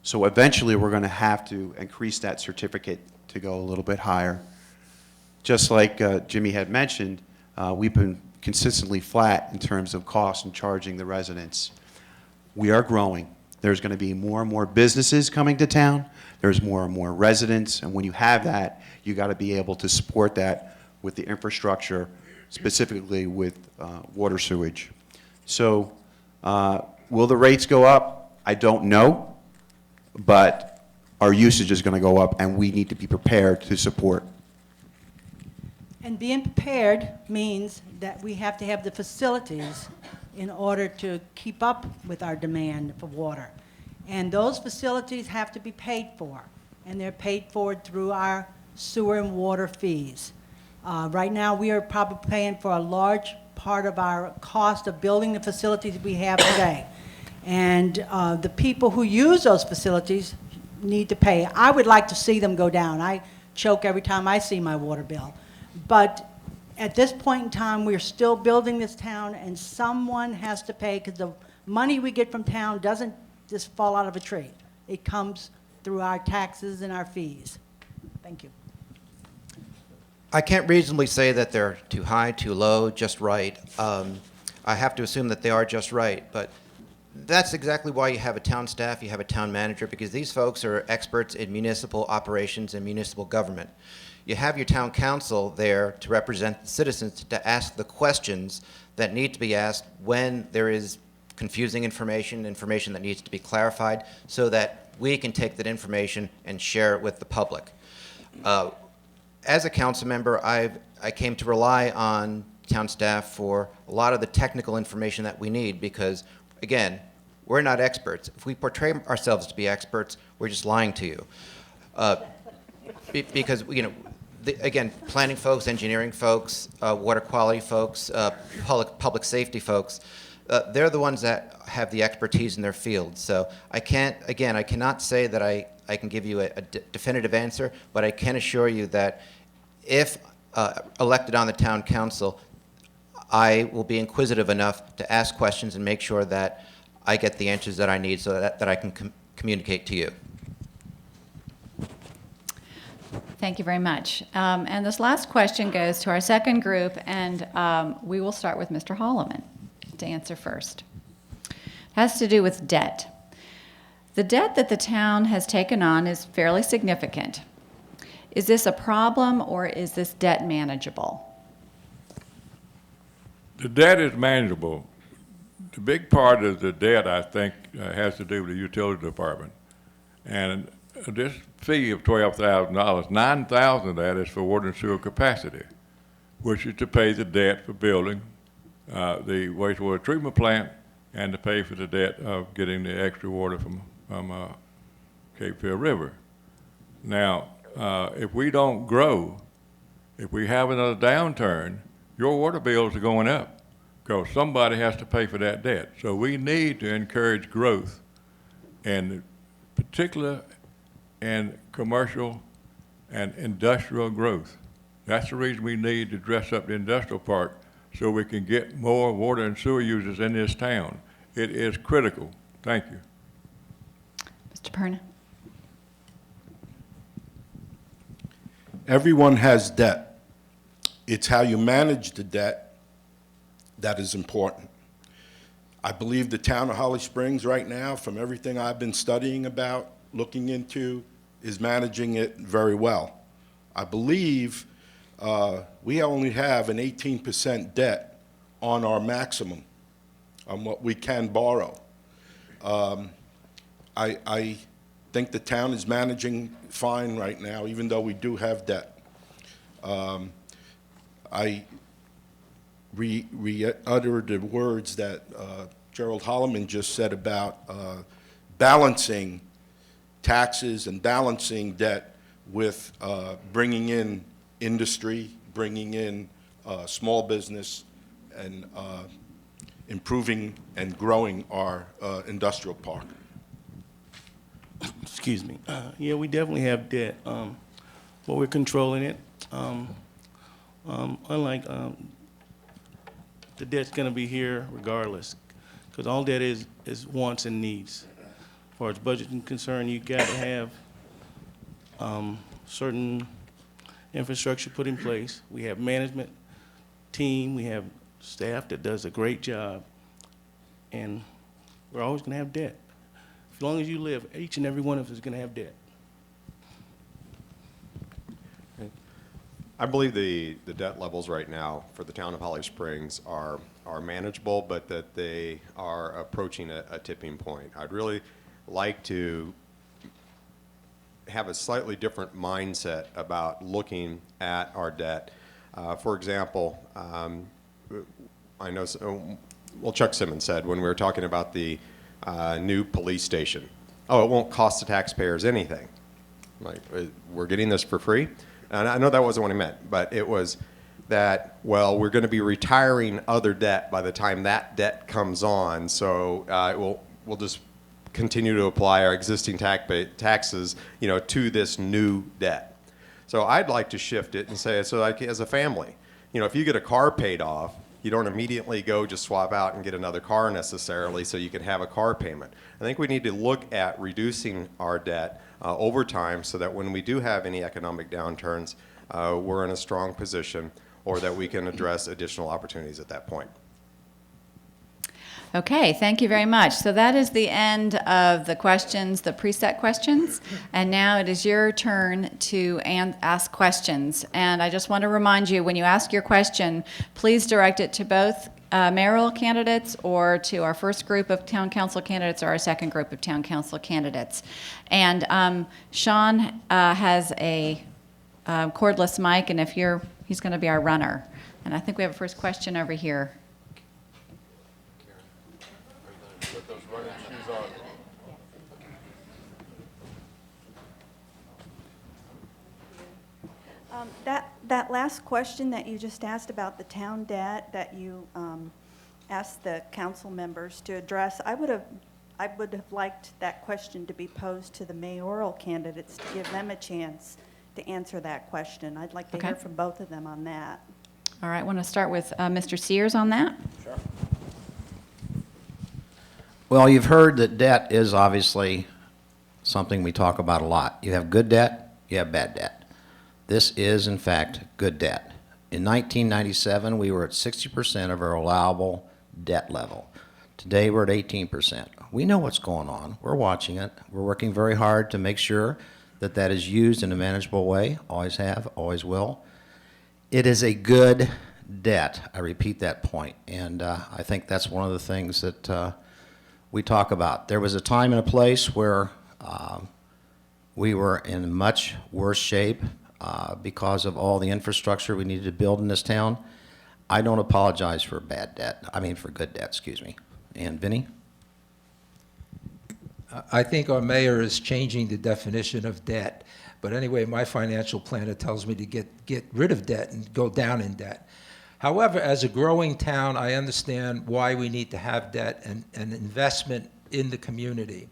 So eventually we're going to have to increase that certificate to go a little bit higher. Just like Jimmy had mentioned, we've been consistently flat in terms of cost and charging the residents. We are growing. There's going to be more and more businesses coming to town. There's more and more residents, and when you have that, you got to be able to support that with the infrastructure, specifically with water sewage. So will the rates go up? I don't know, but our usage is going to go up, and we need to be prepared to support. And being prepared means that we have to have the facilities in order to keep up with our demand for water. And those facilities have to be paid for, and they're paid for through our sewer and water fees. Right now, we are probably paying for a large part of our cost of building the facilities we have today. And the people who use those facilities need to pay. I would like to see them go down. I choke every time I see my water bill. But at this point in time, we're still building this town, and someone has to pay, because the money we get from town doesn't just fall out of a tree. It comes through our taxes and our fees. Thank you. I can't reasonably say that they're too high, too low, just right. I have to assume that they are just right, but that's exactly why you have a town staff, you have a town manager, because these folks are experts in municipal operations and municipal government. You have your town council there to represent the citizens, to ask the questions that need to be asked when there is confusing information that needs to be clarified, so that we can take that information and share it with the public. As a council member, I came to rely on town staff for a lot of the technical information that we need, because, again, we're not experts. If we portray ourselves to be experts, we're just lying to you. Because, you know, again, planning folks, engineering folks, water quality folks, public safety folks, they're the ones that have the expertise in their field. So I cannot say that I can give you a definitive answer, but I can assure you that if elected on the town council, I will be inquisitive enough to ask questions and make sure that I get the answers that I need, so that I can communicate to you. Thank you very much. And this last question goes to our second group, and we will start with Mr. Holloman to answer first. It has to do with debt. The debt that the town has taken on is fairly significant. Is this a problem, or is this debt manageable? The debt is manageable. The big part of the debt, I think, has to do with the utility department. And this fee of $12,000, $9,000 of that is for water and sewer capacity, which is to pay the debt for building the wastewater treatment plant and to pay for the debt of getting the extra water from Cape Fear River. Now, if we don't grow, if we have another downturn, your water bills are going up, because somebody has to pay for that debt. So we need to encourage growth, and particular and commercial and industrial growth. That's the reason we need to dress up the industrial park, so we can get more water and sewer users in this town. It is critical. Thank you. Mr. Perna? Everyone has debt. It's how you manage the debt that is important. I believe the town of Holly Springs right now, from everything I've been studying about, looking into, is managing it very well. I believe we only have an 18% debt on our maximum, on what we can borrow. I think the town is managing fine right now, even though we do have debt. I re-uttered the words that Gerald Holloman just said about balancing taxes and balancing debt with bringing in industry, bringing in small business, and improving and growing our industrial park. Excuse me. Yeah, we definitely have debt, but we're controlling it. Unlike the debt's going to be here regardless, because all debt is wants and needs. As far as budgeting concerned, you got to have certain infrastructure put in place. We have management team, we have staff that does a great job, and we're always going to have debt. As long as you live, each and every one of us is going to have debt. I believe the debt levels right now for the town of Holly Springs are manageable, but that they are approaching a tipping point. I'd really like to have a slightly different mindset about looking at our debt. For example, I know, well, Chuck Simmons said when we were talking about the new police station, oh, it won't cost the taxpayers anything. Like, we're getting this for free? And I know that wasn't what he meant, but it was that, well, we're going to be retiring other debt by the time that debt comes on, so we'll just continue to apply our existing taxes, to this new debt. So I'd like to shift it and say, so like as a family, if you get a car paid off, you don't immediately go just swap out and get another car necessarily so you can have a car payment. I think we need to look at reducing our debt over time so that when we do have any economic downturns, we're in a strong position, or that we can address additional opportunities at that point. Okay, thank you very much. So that is the end of the questions, the preset questions. And now it is your turn to ask questions. And I just want to remind you, when you ask your question, please direct it to both mayoral candidates or to our first group of town council candidates or our second group of town council candidates. And Sean has a cordless mic, and he's going to be our runner. And I think we have a first question over here. That last question that you just asked about the town debt that you asked the council members to address, I would have liked that question to be posed to the mayoral candidates to give them a chance to answer that question. I'd like to hear from both of them on that. All right, I want to start with Mr. Sears on that. Sure. Well, you've heard that debt is obviously something we talk about a lot. You have good debt, you have bad debt. This is, in fact, good debt. In 1997, we were at 60% of our allowable debt level. Today, we're at 18%. We know what's going on. We're watching it. We're working very hard to make sure that that is used in a manageable way. Always have, always will. It is a good debt. I repeat that point. And I think that's one of the things that we talk about. There was a time and a place where we were in much worse shape because of all the infrastructure we needed to build in this town. I don't apologize for bad debt. I mean for good debt, excuse me. And Vinny? I think our mayor is changing the definition of debt. But anyway, my financial planner tells me to get rid of debt and go down in debt. However, as a growing town, I understand why we need to have debt and investment in the community.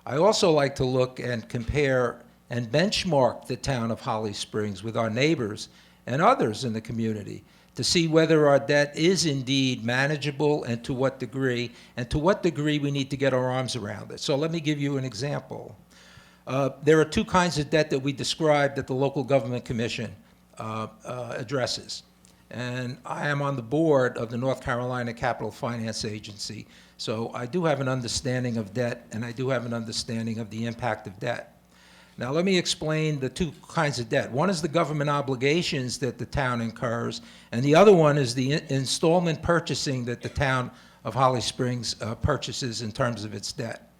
I also like to look and compare and benchmark the town of Holly Springs with our neighbors and others in the community to see whether our debt is indeed manageable and to what degree we need to get our arms around it. So let me give you an example. There are two kinds of debt that we described that the Local Government Commission addresses. And I am on the board of the North Carolina Capital Finance Agency, so I do have an understanding of debt, and I do have an understanding of the impact of debt. Now, let me explain the two kinds of debt. One is the government obligations that the town incurs, and the other one is the installment purchasing that the town of Holly Springs purchases in terms of its debt.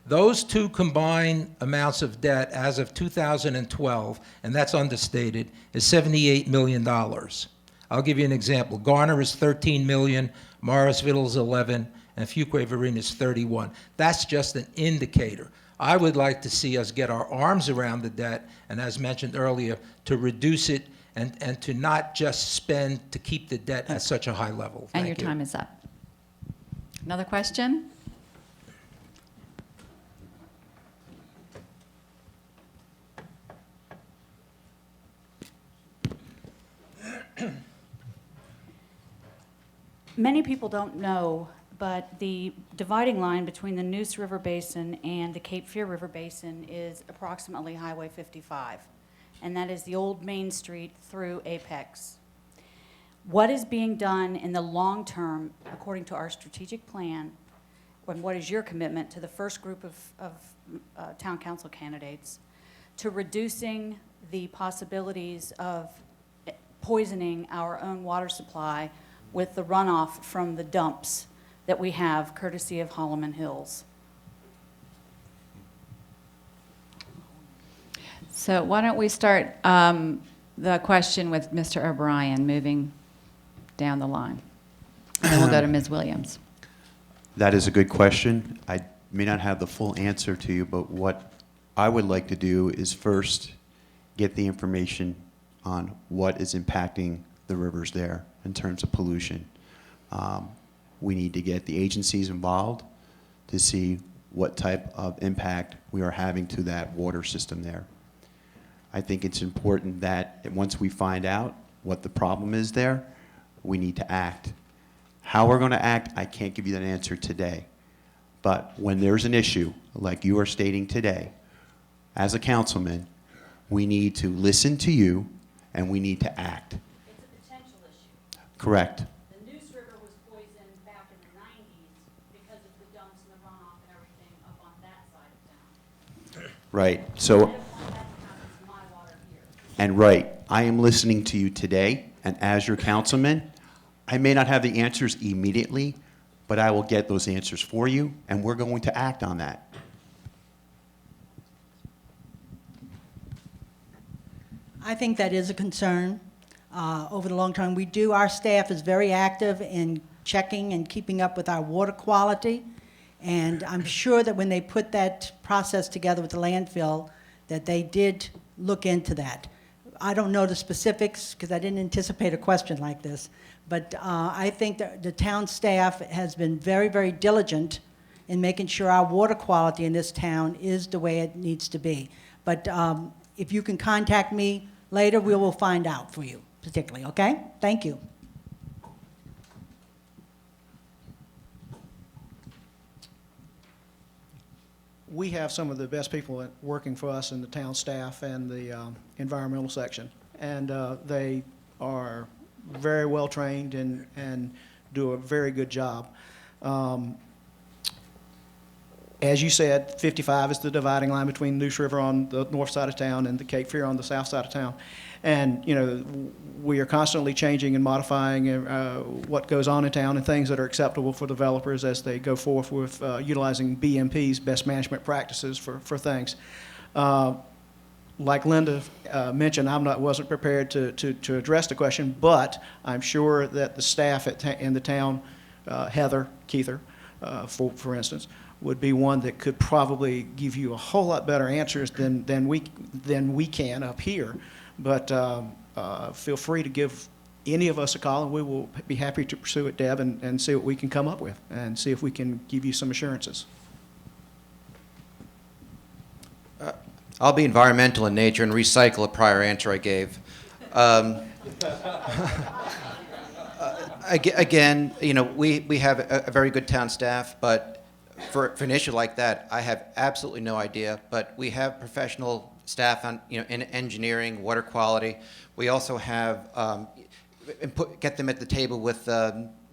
Those two combined amounts of debt as of 2012, and that's understated, is $78 million. I'll give you an example. Garner is $13 million, Morrisville is $11 million, and Fuquay-Varina is $31 million. That's just an indicator. I would like to see us get our arms around the debt, and as mentioned earlier, to reduce it and to not just spend to keep the debt at such a high level. And your time is up. Another question? Many people don't know, but the dividing line between the Neuse River Basin and the Cape Fear River Basin is approximately Highway 55, and that is the old Main Street through Apex. What is being done in the long term, according to our strategic plan, and what is your commitment to the first group of town council candidates to reducing the possibilities of poisoning our own water supply with the runoff from the dumps that we have courtesy of Holloman Hills? So why don't we start the question with Mr. O'Brien, moving down the line. And then we'll go to Ms. Williams. That is a good question. I may not have the full answer to you, but what I would like to do is first get the information on what is impacting the rivers there in terms of pollution. We need to get the agencies involved to see what type of impact we are having to that water system there. I think it's important that once we find out what the problem is there, we need to act. How we're going to act, I can't give you that answer today. But when there's an issue, like you are stating today, as a councilman, we need to listen to you and we need to act. It's a potential issue. Correct. The Neuse River was poisoned back in the 90s because of the dumps and the runoff and everything up on that side of town. Right. I So, don't want that to happen to my water here. and right, I am listening to you today, and as your councilman, I may not have the answers immediately, but I will get those answers for you, and we're going to act on that. I think that is a concern. Over the long term, our staff is very active in checking and keeping up with our water quality. And I'm sure that when they put that process together with the landfill, that they did look into that. I don't know the specifics because I didn't anticipate a question like this. But I think that the town staff has been very, very diligent in making sure our water quality in this town is the way it needs to be. But if you can contact me later, we will find out for you, particularly, okay? Thank you. We have some of the best people working for us in the town staff and the environmental section. And they are very well trained and do a very good job. As you said, 55 is the dividing line between Neuse River on the north side of town and the Cape Fear on the south side of town. And, you know, we are constantly changing and modifying what goes on in town and things that are acceptable for developers as they go forth with utilizing BMP's best management practices for things. Like Linda mentioned, wasn't prepared to address the question, but I'm sure that the staff in the town, Heather Keither, for instance, would be one that could probably give you a whole lot better answers than we can up here. But feel free to give any of us a call, and we will be happy to pursue it, Deb, and see what we can come up with, and see if we can give you some assurances. I'll be environmental in nature and recycle a prior answer I gave. Again, you know, we have a very good town staff, but for an issue like that, I have absolutely no idea. But we have professional staff on, you know, in engineering, water quality. We also have get them at the table with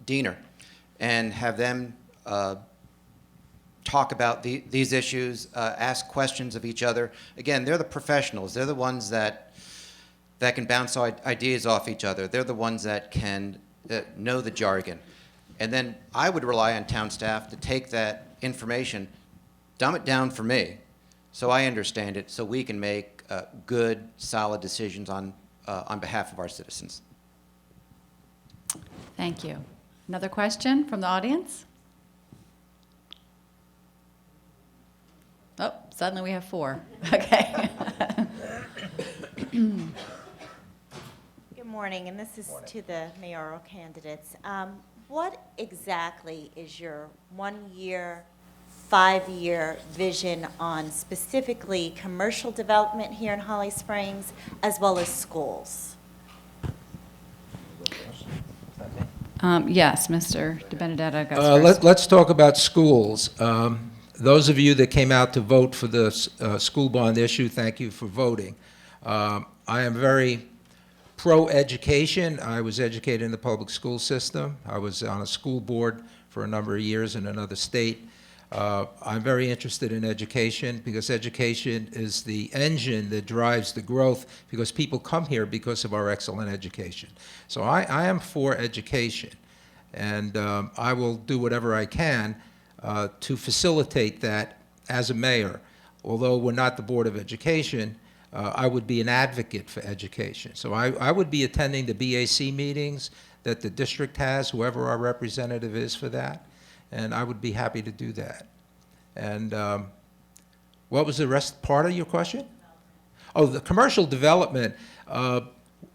Diener and have them talk about these issues, ask questions of each other. Again, they're the professionals. They're the ones that can bounce ideas off each other. They're the ones that can know the jargon. And then I would rely on town staff to take that information, dumb it down for me, so I understand it, so we can make good, solid decisions on behalf of our citizens. Thank you. Another question from the audience? Oh, suddenly we have 4. Okay. Good morning, and this is to the mayoral candidates. What exactly is your 1-year, 5-year vision on specifically commercial development here in Holly Springs, as well as schools? Yes, Mr. DiBenedetto goes first. Let's talk about schools. Those of you that came out to vote for the school bond issue, thank you for voting. I am very pro-education. I was educated in the public school system. I was on a school board for a number of years in another state. I'm very interested in education because education is the engine that drives the growth, because people come here because of our excellent education. So I am for education, and I will do whatever I can to facilitate that as a mayor. Although we're not the Board of Education, I would be an advocate for education. So I would be attending the BAC meetings that the district has, whoever our representative is for that, and I would be happy to do that. And what was the rest part of your question? Oh, the commercial development.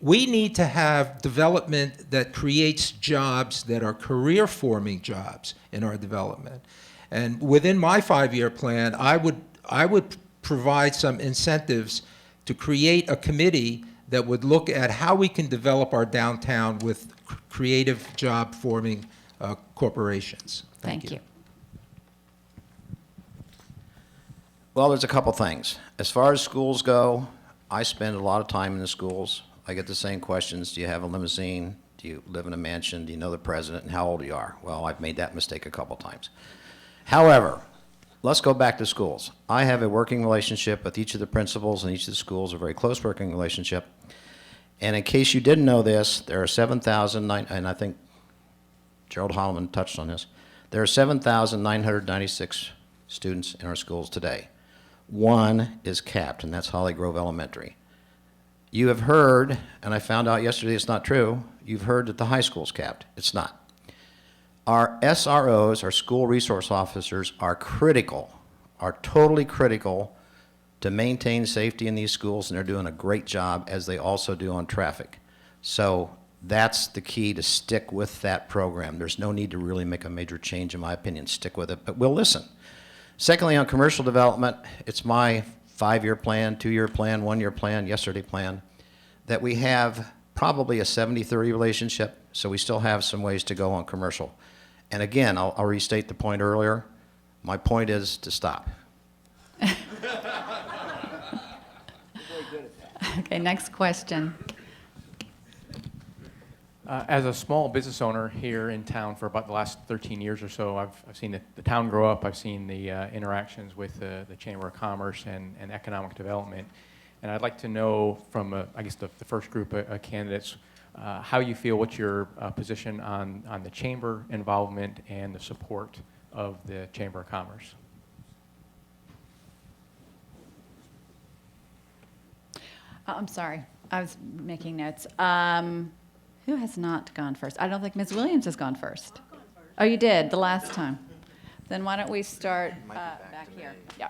We need to have development that creates jobs that are career-forming jobs in our development. And within my 5-year plan, I would provide some incentives to create a committee that would look at how we can develop our downtown with creative job-forming corporations. Thank you. Well, there's a couple things. As far as schools go, I spend a lot of time in the schools. I get the same questions. Do you have a limousine? Do you live in a mansion? Do you know the president? And how old you are? Well, I've made that mistake a couple times. However, let's go back to schools. I have a working relationship with each of the principals in each of the schools, a very close working relationship. And in case you didn't know this, there are 7,009, and I think Gerald Holloman touched on this, there are 7,996 students in our schools today. One is capped, and that's Holly Grove Elementary. You have heard, and I found out yesterday it's not true, you've heard that the high school's capped. It's not. Our SROs, our school resource officers, are critical, are totally critical to maintain safety in these schools, and they're doing a great job, as they also do on traffic. So that's the key, to stick with that program. There's no need to really make a major change, in my opinion. Stick with it, but we'll listen. Secondly, on commercial development, it's my 5-year plan, 2-year plan, 1-year plan, yesterday plan, that we have probably a 70-30 relationship, so we still have some ways to go on commercial. And again, I'll restate the point earlier. My point is to stop. Okay, next question. As a small business owner here in town for about the last 13 years or so, I've seen the town grow up. I've seen the interactions with the Chamber of Commerce and economic development. And I'd like to know from, I guess, the first group of candidates, how you feel, what's your position on the Chamber involvement and the support of the Chamber of Commerce? I'm sorry, I was making notes. Who has not gone first? I don't think Ms. Williams has gone first. Oh, you did, the last time. Then why don't we start back here? Yeah.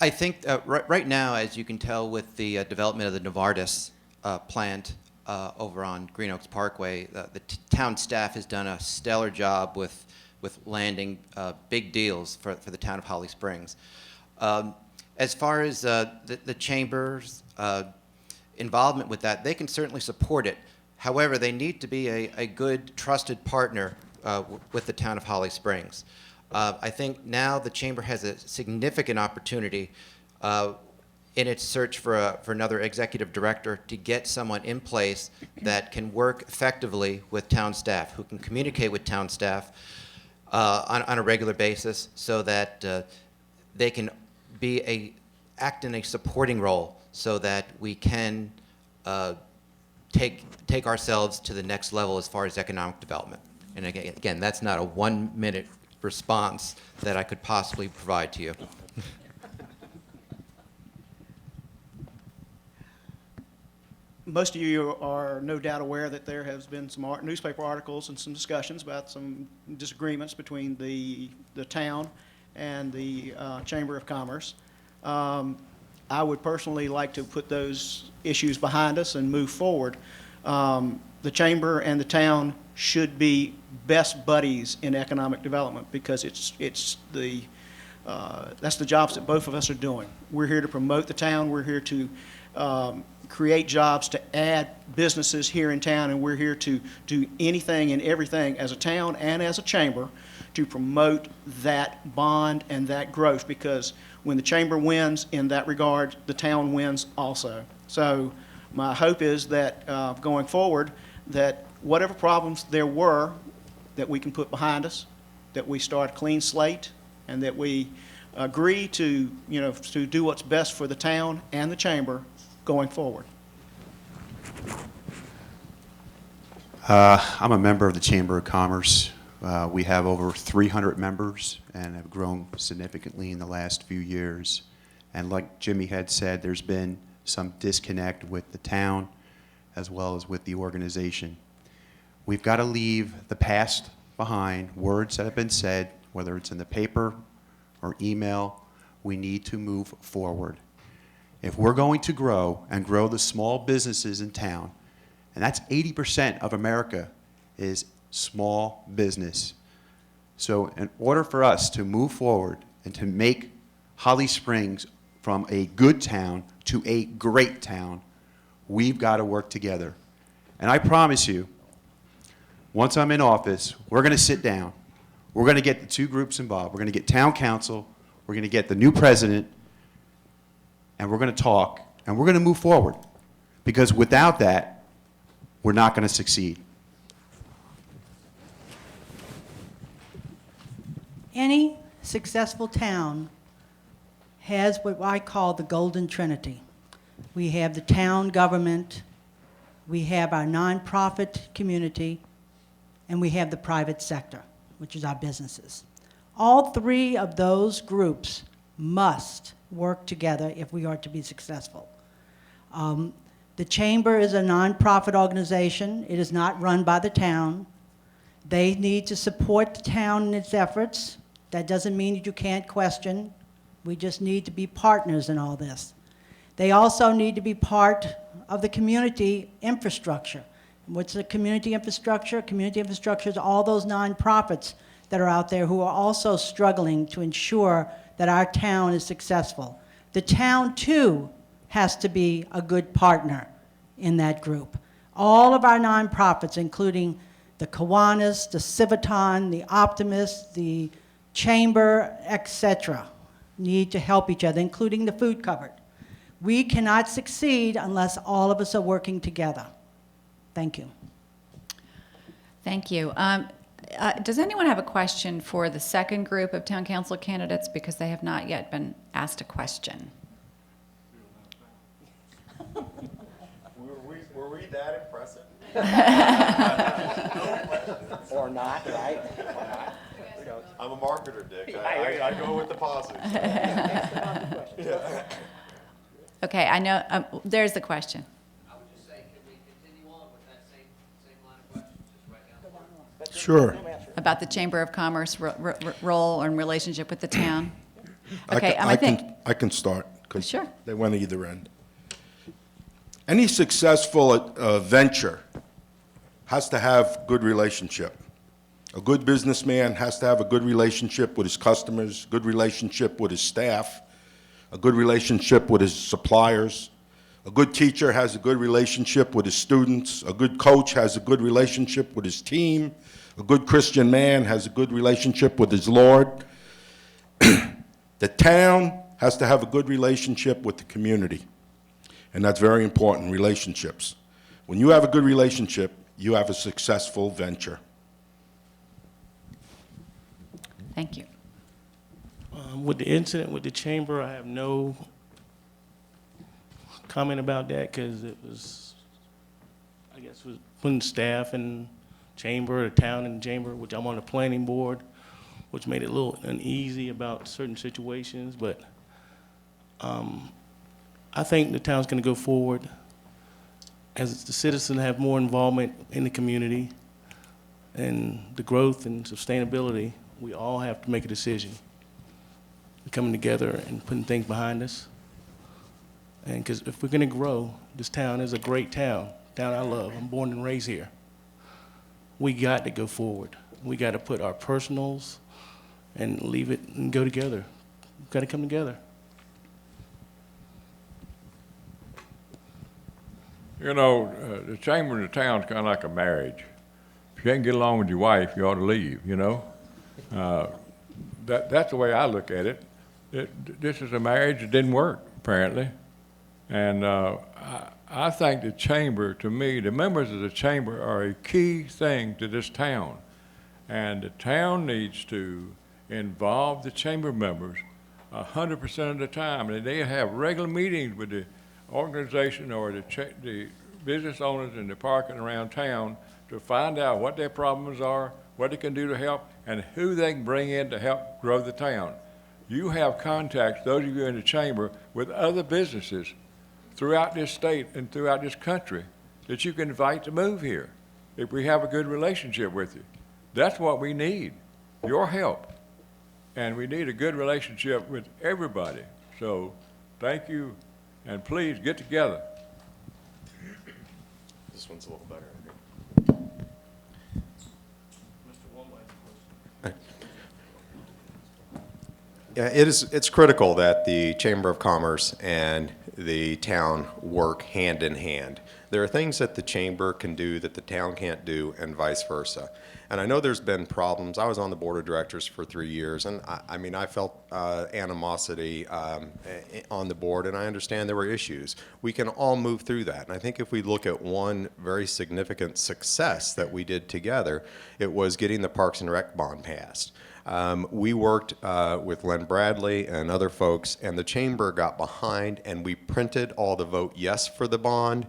I think right now, as you can tell with the development of the Novartis plant over on Green Oaks Parkway, the town staff has done a stellar job with landing big deals for the town of Holly Springs. As far as the Chamber's involvement with that, they can certainly support it. However, they need to be a good, trusted partner with the town of Holly Springs. I think now the Chamber has a significant opportunity in its search for another executive director to get someone in place that can work effectively with town staff, who can communicate with town staff on a regular basis, so that they can act in a supporting role, so that we can take ourselves to the next level as far as economic development. And again, that's not a 1-minute response that I could possibly provide to you. Most of you are no doubt aware that there has been some newspaper articles and some discussions about some disagreements between the town and the Chamber of Commerce. I would personally like to put those issues behind us and move forward. The Chamber and the town should be best buddies in economic development, because that's the jobs that both of us are doing. We're here to promote the town. We're here to create jobs, to add businesses here in town, and we're here to do anything and everything as a town and as a chamber to promote that bond and that growth, because when the chamber wins in that regard, the town wins also. So my hope is that going forward, that whatever problems there were, that we can put behind us, that we start a clean slate, and that we agree to do what's best for the town and the chamber going forward. I'm a member of the Chamber of Commerce. We have over 300 members and have grown significantly in the last few years. And like Jimmy had said, there's been some disconnect with the town as well as with the organization. We've got to leave the past behind, words that have been said, whether it's in the paper or email. We need to move forward. If we're going to grow and grow the small businesses in town, and that's 80% of America is small business. So in order for us to move forward and to make Holly Springs from a good town to a great town, we've got to work together. And I promise you, once I'm in office, we're going to sit down. We're going to get the two groups involved. We're going to get town council, we're going to get the new president, and we're going to talk, and we're going to move forward. Because without that, we're not going to succeed. Any successful town has what I call the golden trinity. We have the town government, we have our nonprofit community, and we have the private sector, which is our businesses. All three of those groups must work together if we are to be successful. The Chamber is a nonprofit organization. It is not run by the town. They need to support the town in its efforts. That doesn't mean that you can't question. We just need to be partners in all this. They also need to be part of the community infrastructure. What's the community infrastructure? Community infrastructure is all those nonprofits that are out there who are also struggling to ensure that our town is successful. The town, too, has to be a good partner in that group. All of our nonprofits, including the Kiwanis, the Civitan, the Optimists, the Chamber, etc., need to help each other, including the food cupboard. We cannot succeed unless all of us are working together. Thank you. Thank you. Does anyone have a question for the second group of town council candidates, because they have not yet been asked a question? Were we that impressive? Or not, right? Or not. I'm a marketer, Dick. I go with the positive. Okay, I know, there's the question. I would just say, can we continue on with that same line of questions, just right down the line? Sure. About the Chamber of Commerce role and relationship with the town? Okay, I can start, because Sure. they went either end. Any successful venture has to have good relationship. A good businessman has to have a good relationship with his customers, good relationship with his staff, a good relationship with his suppliers. A good teacher has a good relationship with his students. A good coach has a good relationship with his team. A good Christian man has a good relationship with his Lord. The town has to have a good relationship with the community. And that's very important, relationships. When you have a good relationship, you have a successful venture. Thank you. With the incident with the chamber, I have no comment about that because it was, I guess, was putting staff and chamber, the town and the chamber, which I'm on the planning board, which made it a little uneasy about certain situations. But I think the town's going to go forward as the citizens have more involvement in the community and the growth and sustainability. We all have to make a decision. Coming together and putting things behind us. And because if we're going to grow, this town is a great town I love. I'm born and raised here. We got to go forward. We got to put our personals and leave it and go together. We've got to come together. You know, the chamber in the town is kind of like a marriage. If you can't get along with your wife, you ought to leave, you know? That's the way I look at it. This is a marriage that didn't work, apparently. And I think the chamber, to me, the members of the chamber are a key thing to this town. And the town needs to involve the chamber members 100% of the time. And they have regular meetings with the organization or the business owners in the parking around town to find out what their problems are, what they can do to help, and who they can bring in to help grow the town. You have contacts, those of you in the chamber, with other businesses throughout this state and throughout this country that you can invite to move here if we have a good relationship with you. That's what we need, your help. And we need a good relationship with everybody. So thank you. And please get together. This one's a little better. Yeah, it's critical that the Chamber of Commerce and the town work hand in hand. There are things that the chamber can do that the town can't do, and vice versa. And I know there's been problems. I was on the board of directors for 3 years, and I mean, I felt animosity on the board, and I understand there were issues. We can all move through that. And I think if we look at one very significant success that we did together, it was getting the Parks and Rec bond passed. We worked with Len Bradley and other folks, and the chamber got behind, and we printed all the vote yes for the bond.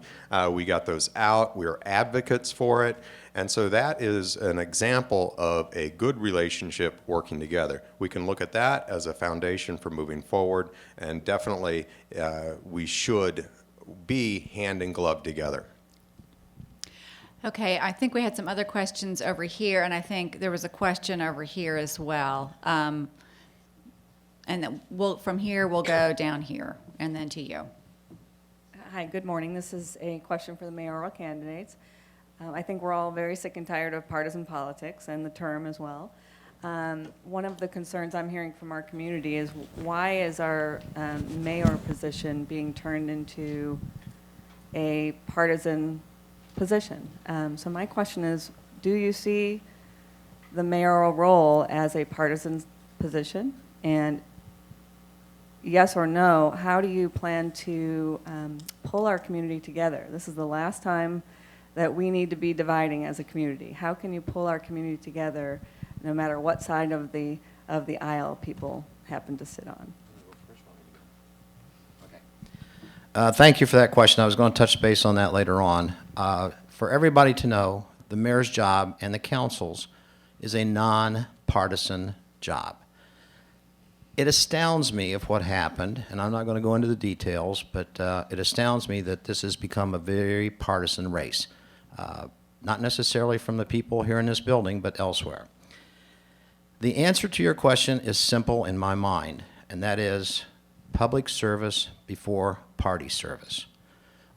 We got those out. We were advocates for it. And so that is an example of a good relationship working together. We can look at that as a foundation for moving forward, and definitely we should be hand in glove together. Okay, I think we had some other questions over here, and I think there was a question over here as well. And then from here, we'll go down here, and then to you. Hi, good morning. This is a question for the mayoral candidates. I think we're all very sick and tired of partisan politics and the term as well. One of the concerns I'm hearing from our community is why is our mayor position being turned into a partisan position? So my question is, do you see the mayoral role as a partisan position? And yes or no, how do you plan to pull our community together? This is the last time that we need to be dividing as a community. How can you pull our community together no matter what side of the aisle people happen to sit on? Thank you for that question. I was going to touch base on that later on. For everybody to know, the mayor's job and the council's is a nonpartisan job. It astounds me of what happened, and I'm not going to go into the details, but it astounds me that this has become a very partisan race. Not necessarily from the people here in this building, but elsewhere. The answer to your question is simple in my mind, and that is public service before party service.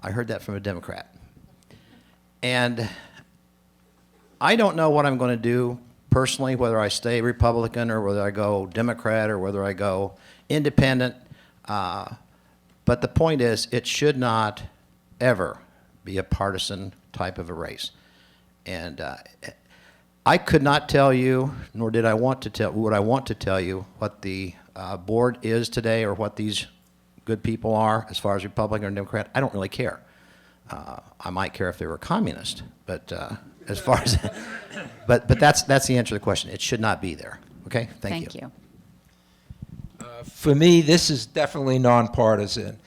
I heard that from a Democrat. And I don't know what I'm going to do personally, whether I stay Republican or whether I go Democrat or whether I go independent. But the point is, it should not ever be a partisan type of a race. And I could not tell you, nor did I want to tell, would I want to tell you what the board is today or what these good people are as far as Republican or Democrat. I don't really care. I might care if they were communist, but as far as, but that's the answer to the question. It should not be there. Okay, thank you. For me, this is definitely nonpartisan.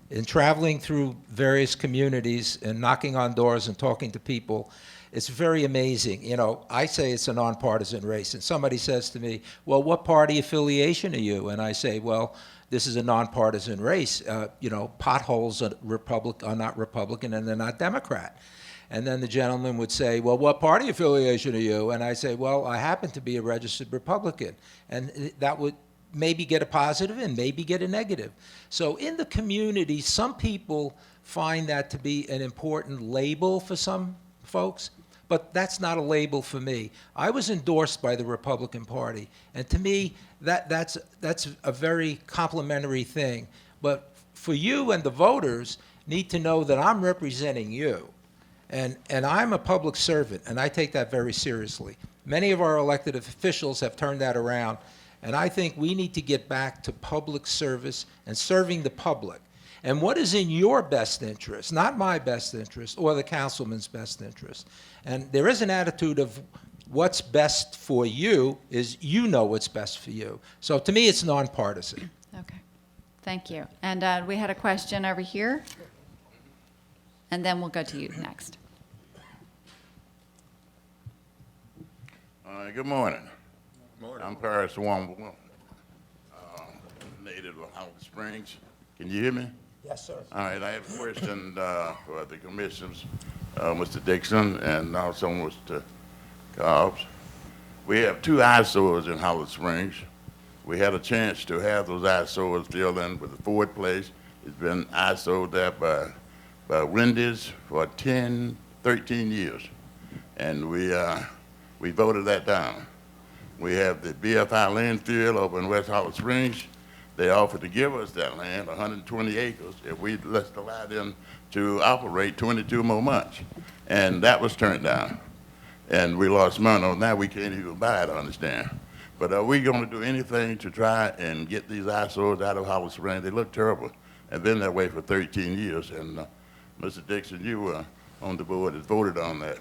In traveling through various communities and knocking on doors and talking to people, it's very amazing. You know, I say it's a nonpartisan race, and somebody says to me, well, what party affiliation are you? And I say, well, this is a nonpartisan race. You know, potholes are not Republican and they're not Democrat. And then the gentleman would say, well, what party affiliation are you? And I say, well, I happen to be a registered Republican. And that would maybe get a positive and maybe get a negative. So in the community, some people find that to be an important label for some folks, but that's not a label for me. I was endorsed by the Republican Party, and to me, that's a very complimentary thing. But for you and the voters need to know that I'm representing you. And I'm a public servant, and I take that very seriously. Many of our elected officials have turned that around, and I think we need to get back to public service and serving the public. And what is in your best interest, not my best interest or the councilman's best interest. And there is an attitude of what's best for you is you know what's best for you. So to me, it's nonpartisan. Okay, thank you. And we had a question over here, and then we'll go to you next. Good morning. Morning. I'm Paris Womble, native of Holly Springs. Can you hear me? Yes, sir. All right, I have a question for the commissioners, Mr. Dixon and also Mr. Cobbs. We have 2 eyesores in Holly Springs. We had a chance to have those eyesores filled in with the Ford place It's been ISO there by Wendy's for 10, 13 years. And we voted that down. We have the BFI landfill over in West Holly Springs. They offered to give us that land, 120 acres, if we'd let's allow them to operate 22 more months. And that was turned down. And we lost money on that. We can't even buy it, I understand. But are we going to do anything to try and get these eyesores out of Holly Springs? They look terrible and been that way for 13 years. And Mr. Dixon, you were on the board that voted on that.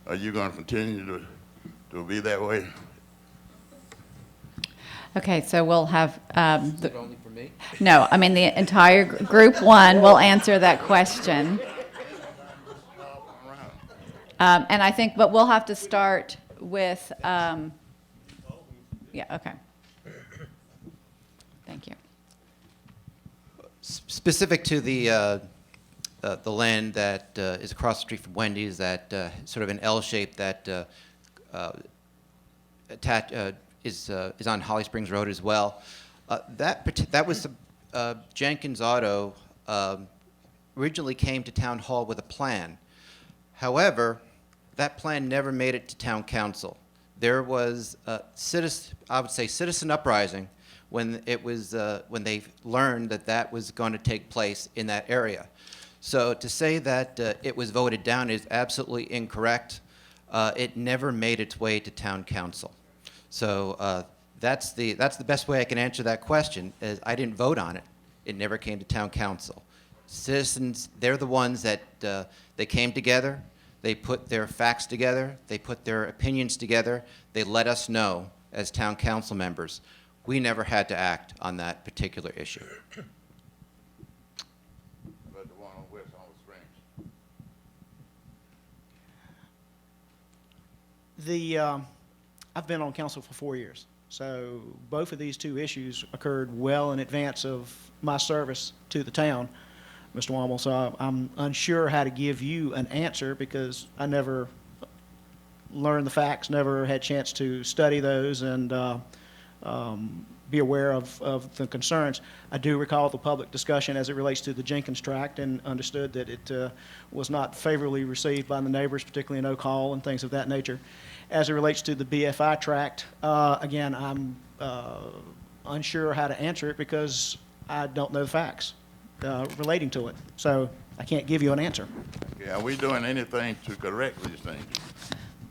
Are you going to continue to be that way? Okay, so we'll have, Is it only for me? no, I mean, the entire group one will answer that question. And I think, but we'll have to start with, yeah, okay. Thank you. Specific to the land that is across the street from Wendy's, that sort of an L shape that is on Holly Springs Road as well. That was Jenkins Auto originally came to Town Hall with a plan. However, that plan never made it to Town Council. There was I would say citizen uprising when it was when they learned that that was going to take place in that area. So to say that it was voted down is absolutely incorrect. It never made its way to Town Council. So that's the best way I can answer that question. Is I didn't vote on it. It never came to Town Council. Citizens, they're the ones that they came together. They put their facts together. They put their opinions together. They let us know as Town Council members. We never had to act on that particular issue. But the one on West Holly Springs. I've been on council for 4 years, so both of these two issues occurred well in advance of my service to the town, Mr. Womble. So I'm unsure how to give you an answer because I never learned the facts, never had a chance to study those and be aware of the concerns. I do recall the public discussion as it relates to the Jenkins tract and understood that it was not favorably received by the neighbors, particularly in Oak Hall and things of that nature. As it relates to the BFI tract, again, I'm unsure how to answer it because I don't know the facts relating to it. So I can't give you an answer. Okay, are we doing anything to correct these things?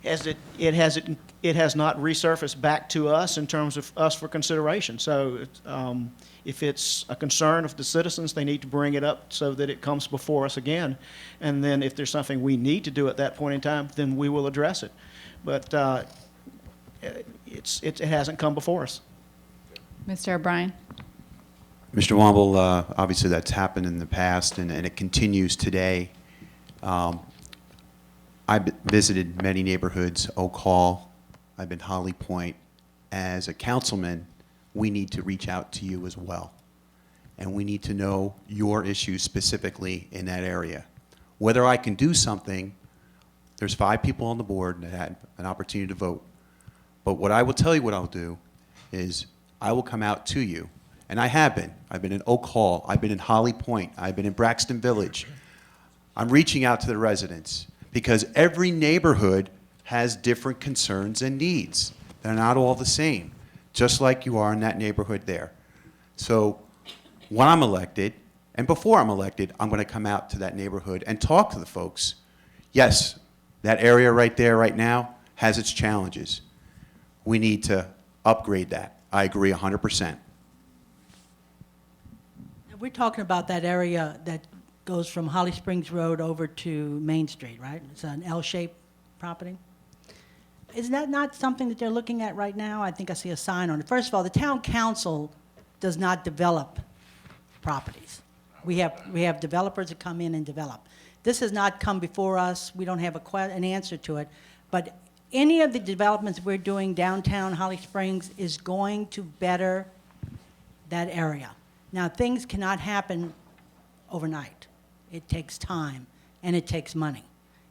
It has not resurfaced back to us in terms of us for consideration. So if it's a concern of the citizens, they need to bring it up so that it comes before us again. And then if there's something we need to do at that point in time, then we will address it. But it hasn't come before us. Mr. O'Brien? Mr. Womble, obviously that's happened in the past and it continues today. I've visited many neighborhoods, Oak Hall, I've been Holly Point. As a councilman, we need to reach out to you as well. And we need to know your issues specifically in that area. Whether I can do something, there's 5 people on the board that had an opportunity to vote. But what I will tell you what I'll do is I will come out to you. And I have been. I've been in Oak Hall. I've been in Holly Point. I've been in Braxton Village. I'm reaching out to the residents because every neighborhood has different concerns and needs. They're not all the same, just like you are in that neighborhood there. So when I'm elected, and before I'm elected, I'm going to come out to that neighborhood and talk to the folks. Yes, that area right there right now has its challenges. We need to upgrade that. I agree 100%. We're talking about that area that goes from Holly Springs Road over to Main Street, right? It's an L-shaped property. Is that not something that they're looking at right now? I think I see a sign on it. First of all, the town council does not develop properties. We have developers that come in and develop. This has not come before us. We don't have an answer to it. But any of the developments we're doing downtown Holly Springs is going to better that area. Now, things cannot happen overnight. It takes time, and it takes money.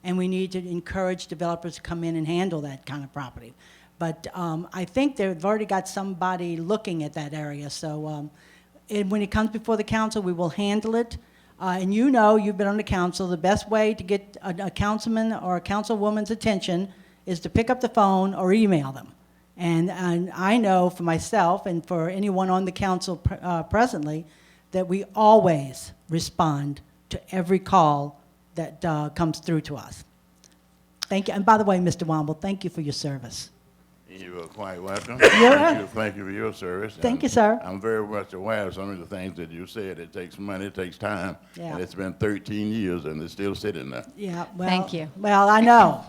And we need to encourage developers to come in and handle that kind of property. But I think they've already got somebody looking at that area. So when it comes before the council, we will handle it. And you know, you've been on the council, the best way to get a councilman or a councilwoman's attention is to pick up the phone or email them. And I know for myself and for anyone on the council presently that we always respond to every call that comes through to us. Thank you. And by the way, Mr. Womble, thank you for your service. You are quite welcome. Yeah. Thank you for your service. Thank you, sir. I'm very much aware of some of the things that you said. It takes money, it takes time. Yeah. And it's been 13 years and it's still sitting there. Yeah, well, Thank you. Well, I know.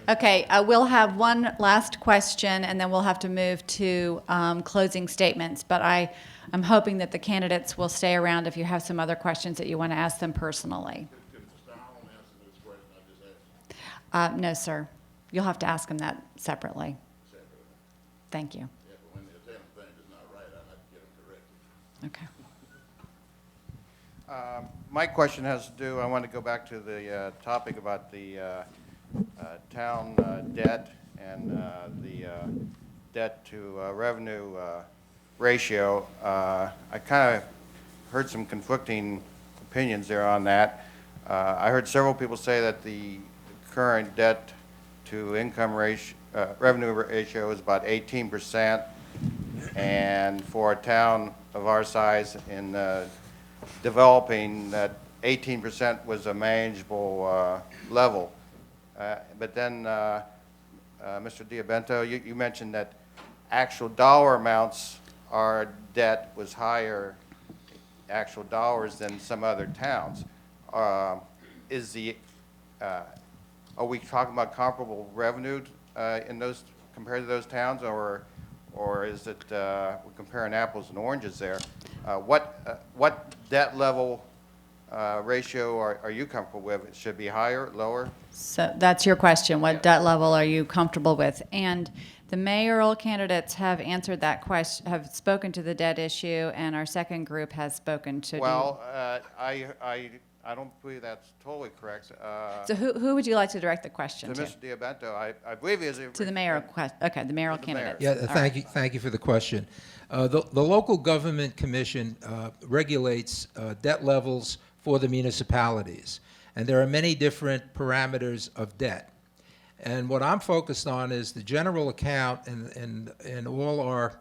Okay, we'll have one last question, and then we'll have to move to closing statements. But I'm hoping that the candidates will stay around if you have some other questions that you want to ask them personally. No, sir. You'll have to ask them that separately. Thank you. Okay. My question has to do, I want to go back to the topic about the town debt and the debt to revenue ratio. I kind of heard some conflicting opinions there on that. I heard several people say that the current debt to income ratio, revenue ratio is about 18%, and for a town of our size in developing, that 18% was a manageable level. But then, Mr. Diabento, you mentioned that actual dollar amounts, our debt was higher, actual dollars, than some other towns. Are we talking about comparable revenue in those compared to those towns, or is it we're comparing apples and oranges there? What debt level ratio are you comfortable with? It should be higher, lower? So that's your question. What debt level are you comfortable with? And the mayoral candidates have answered that question, have spoken to the debt issue, and our second group has spoken to. Well, I don't believe that's totally correct. So who would you like to direct the question to? To Mr. Diabento, I believe he is. To the mayoral okay, the mayoral candidate. Yeah, thank you for the question. The local government commission regulates debt levels for the municipalities, and there are many different parameters of debt. And what I'm focused on is the general account and all our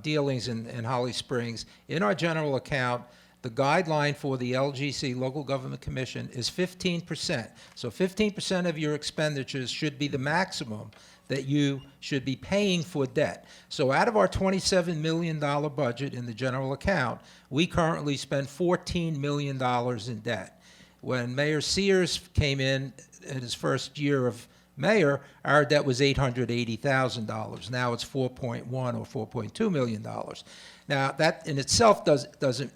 dealings in Holly Springs. In our general account, the guideline for the LGC, Local Government Commission, is 15%. So 15% of your expenditures should be the maximum that you should be paying for debt. So out of our $27 million budget in the general account, we currently spend $14 million in debt. When Mayor Sears came in his first year of mayor, our debt was $880,000. Now it's $4.1 or $4.2 million. Now that in itself doesn't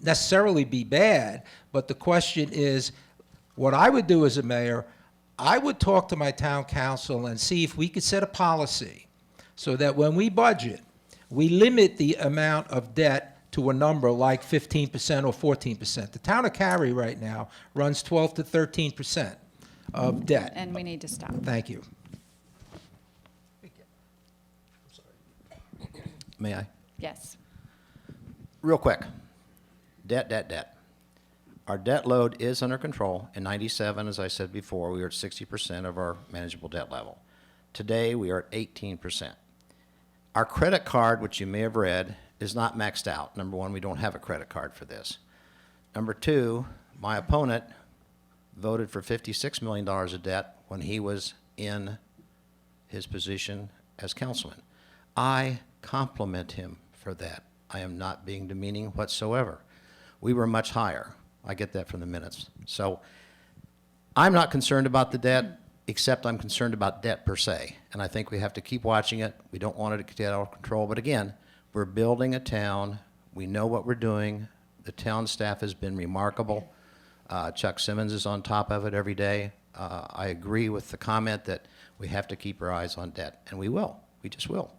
necessarily be bad, but the question is, what I would do as a mayor, I would talk to my town council and see if we could set a policy so that when we budget, we limit the amount of debt to a number like 15% or 14%. The town of Cary right now runs 12 to 13% of debt. And we need to stop. Thank you. May I? Yes. Real quick. Debt. Our debt load is under control. In '97, as I said before, we were at 60% of our manageable debt level. Today, we are at 18%. Our credit card, which you may have read, is not maxed out. Number one, we don't have a credit card for this. Number two, my opponent voted for $56 million of debt when he was in his position as councilman. I compliment him for that. I am not being demeaning whatsoever. We were much higher. I get that from the minutes. So I'm not concerned about the debt, except I'm concerned about debt per se. And I think we have to keep watching it. We don't want it to get out of control. But again, we're building a town. We know what we're doing. The town staff has been remarkable. Chuck Simmons is on top of it every day. I agree with the comment that we have to keep our eyes on debt, and we will. We just will.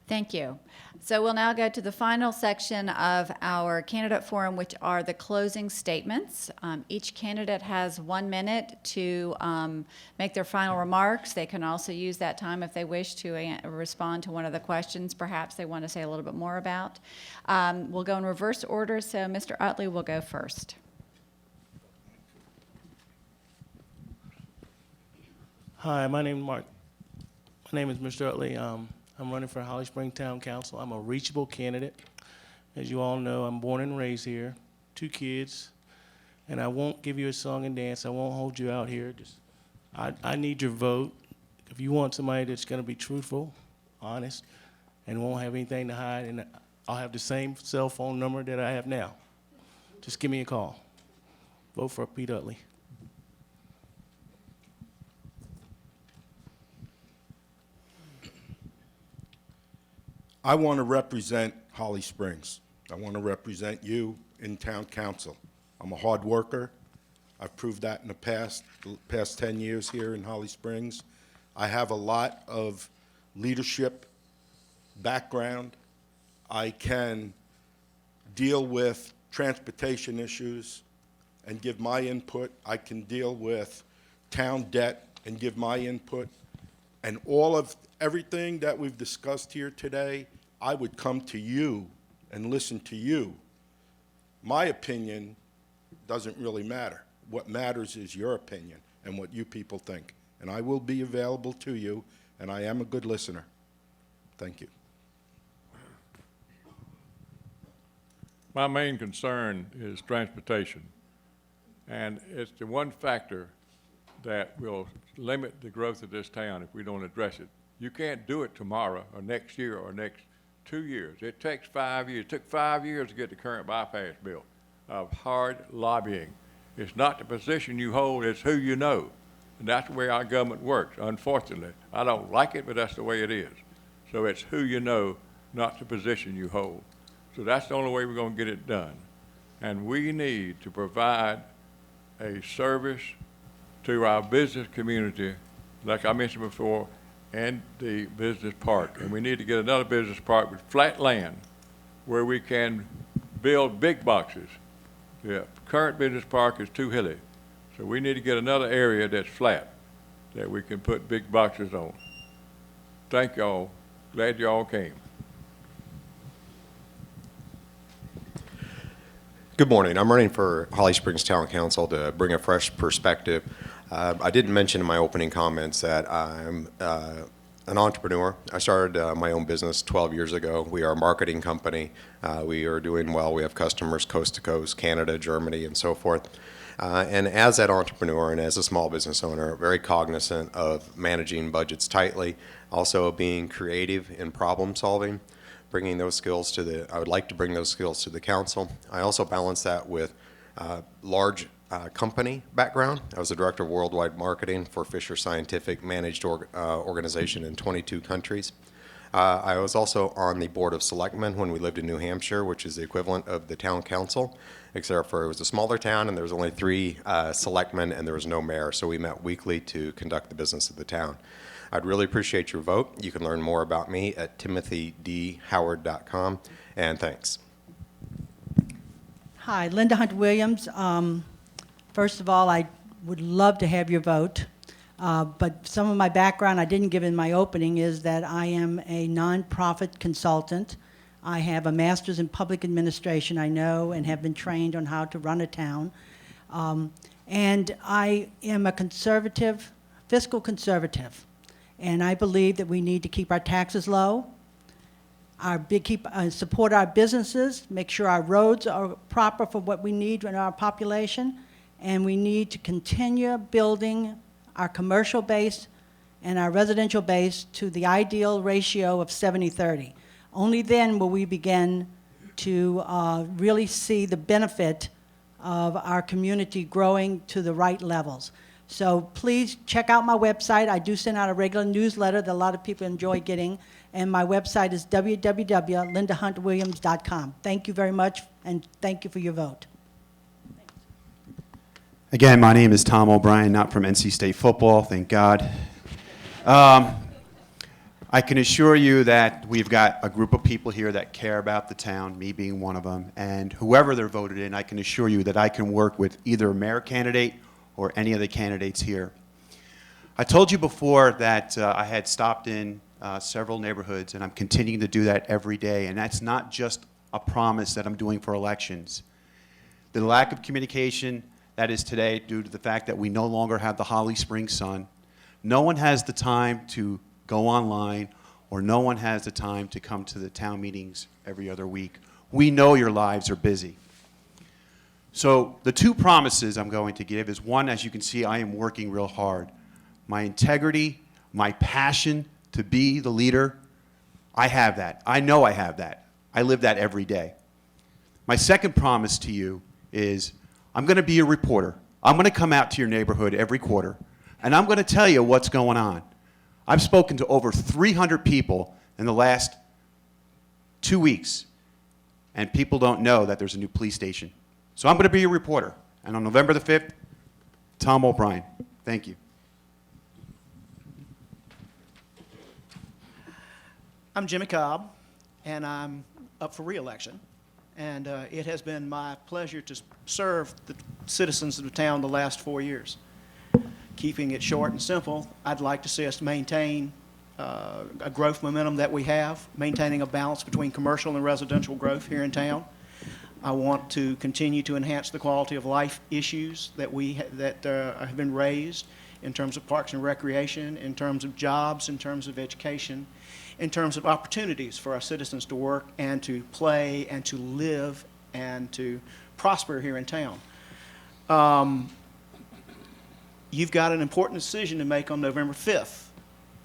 Thank you. So we'll now go to the final section of our candidate forum, which are the closing statements. Each candidate has 1 minute to make their final remarks. They can also use that time if they wish to respond to one of the questions perhaps they want to say a little bit more about. We'll go in reverse order, so Mr. Utley will go first. Hi, my name is Mark. My name is Mr. Utley. I'm running for Holly Springs Town Council. I'm a reachable candidate. As you all know, I'm born and raised here, 2 kids, and I won't give you a song and dance. I won't hold you out here. I need your vote. If you want somebody that's going to be truthful, honest, and won't have anything to hide, and I'll have the same cell phone number that I have now. Just give me a call. Vote for Pete Utley. I want to represent Holly Springs. I want to represent you in town council. I'm a hard worker. I've proved that in the past 10 years here in Holly Springs. I have a lot of leadership background. I can deal with transportation issues and give my input. I can deal with town debt and give my input. And everything that we've discussed here today, I would come to you and listen to you. My opinion doesn't really matter. What matters is your opinion and what you people think. And I will be available to you, and I am a good listener. Thank you. My main concern is transportation. And it's the one factor that will limit the growth of this town if we don't address it. You can't do it tomorrow or next year or next 2 years. It takes 5 years. It took 5 years to get the current bypass built of hard lobbying. It's not the position you hold, it's who you know. And that's the way our government works, unfortunately. I don't like it, but that's the way it is. So it's who you know, not the position you hold. So that's the only way we're going to get it done. And we need to provide a service to our business community, like I mentioned before, and the business park. And we need to get another business park with flat land where we can build big boxes. The current business park is too hilly. So we need to get another area that's flat that we can put big boxes on. Thank y'all. Glad y'all came. Good morning. I'm running for Holly Springs Town Council to bring a fresh perspective. I didn't mention in my opening comments that I'm an entrepreneur. I started my own business 12 years ago. We are a marketing company. We are doing well. We have customers coast to coast, Canada, Germany, and so forth. And as that entrepreneur and as a small business owner, very cognizant of managing budgets tightly, also being creative in problem solving, bringing those skills to I would like to bring those skills to the council. I also balance that with large company background. I was the director of worldwide marketing for Fisher Scientific managed organization in 22 countries. I was also on the board of selectmen when we lived in New Hampshire, which is the equivalent of the town council, except for it was a smaller town and there was only 3 selectmen and there was no mayor, so we met weekly to conduct the business of the town. I'd really appreciate your vote. You can learn more about me at timothydhoward.com, and thanks. Hi, Linda Hunt Williams. First of all, I would love to have your vote, but some of my background I didn't give in my opening is that I am a nonprofit consultant. I have a master's in public administration, I know, and have been trained on how to run a town. And I am a conservative, fiscal conservative. And I believe that we need to keep our taxes low, support our businesses, make sure our roads are proper for what we need in our population, and we need to continue building our commercial base and our residential base to the ideal ratio of 70-30. Only then will we begin to really see the benefit of our community growing to the right levels. So please check out my website. I do send out a regular newsletter that a lot of people enjoy getting, and my website is www.lindahuntwilliams.com. Thank you very much, and thank you for your vote. Again, my name is Tom O'Brien, not from NC State football, thank God. I can assure you that we've got a group of people here that care about the town, me being one of them, and whoever they're voted in, I can assure you that I can work with either a mayor candidate or any of the candidates here. I told you before that I had stopped in several neighborhoods, and I'm continuing to do that every day, and that's not just a promise that I'm doing for elections. The lack of communication that is today due to the fact that we no longer have the Holly Springs Sun. No one has the time to go online, or no one has the time to come to the town meetings every other week. We know your lives are busy. So the two promises I'm going to give is, one, as you can see, I am working real hard. My integrity, my passion to be the leader, I have that. I know I have that. I live that every day. My second promise to you is I'm going to be a reporter. I'm going to come out to your neighborhood every quarter, and I'm going to tell you what's going on. I've spoken to over 300 people in the last 2 weeks, and people don't know that there's a new police station. So I'm going to be a reporter. And on November the 5th, Tom O'Brien. Thank you. I'm Jimmy Cobb, and I'm up for re-election. And it has been my pleasure to serve the citizens of the town the last 4 years. Keeping it short and simple, I'd like to see us maintain a growth momentum that we have, maintaining a balance between commercial and residential growth here in town. I want to continue to enhance the quality of life issues that have been raised in terms of parks and recreation, in terms of jobs, in terms of education, in terms of opportunities for our citizens to work and to play and to live and to prosper here in town. You've got an important decision to make on November 5th,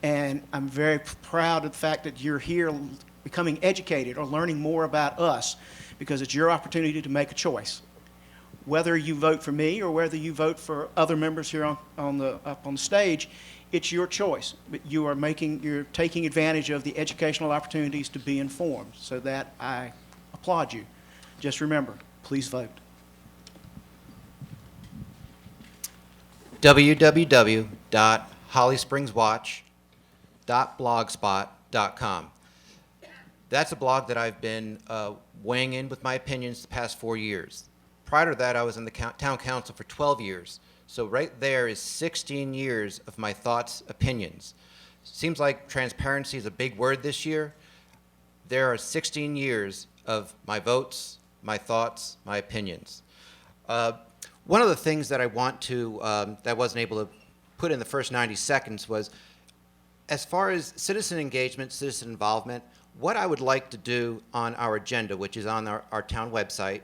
and I'm very proud of the fact that you're here becoming educated or learning more about us, because it's your opportunity to make a choice. Whether you vote for me or whether you vote for other members here up on the stage, it's your choice. But you're taking advantage of the educational opportunities to be informed, so that I applaud you. Just remember, please vote. www.hollyspringswatch.blogspot.com. That's a blog that I've been weighing in with my opinions the past 4 years. Prior to that, I was in the town council for 12 years. So right there is 16 years of my thoughts, opinions. Seems like transparency is a big word this year. There are 16 years of my votes, my thoughts, my opinions. One of the things that I want to, that I wasn't able to put in the first 90 seconds was, as far as citizen engagement, citizen involvement, what I would like to do on our agenda, which is on our town website,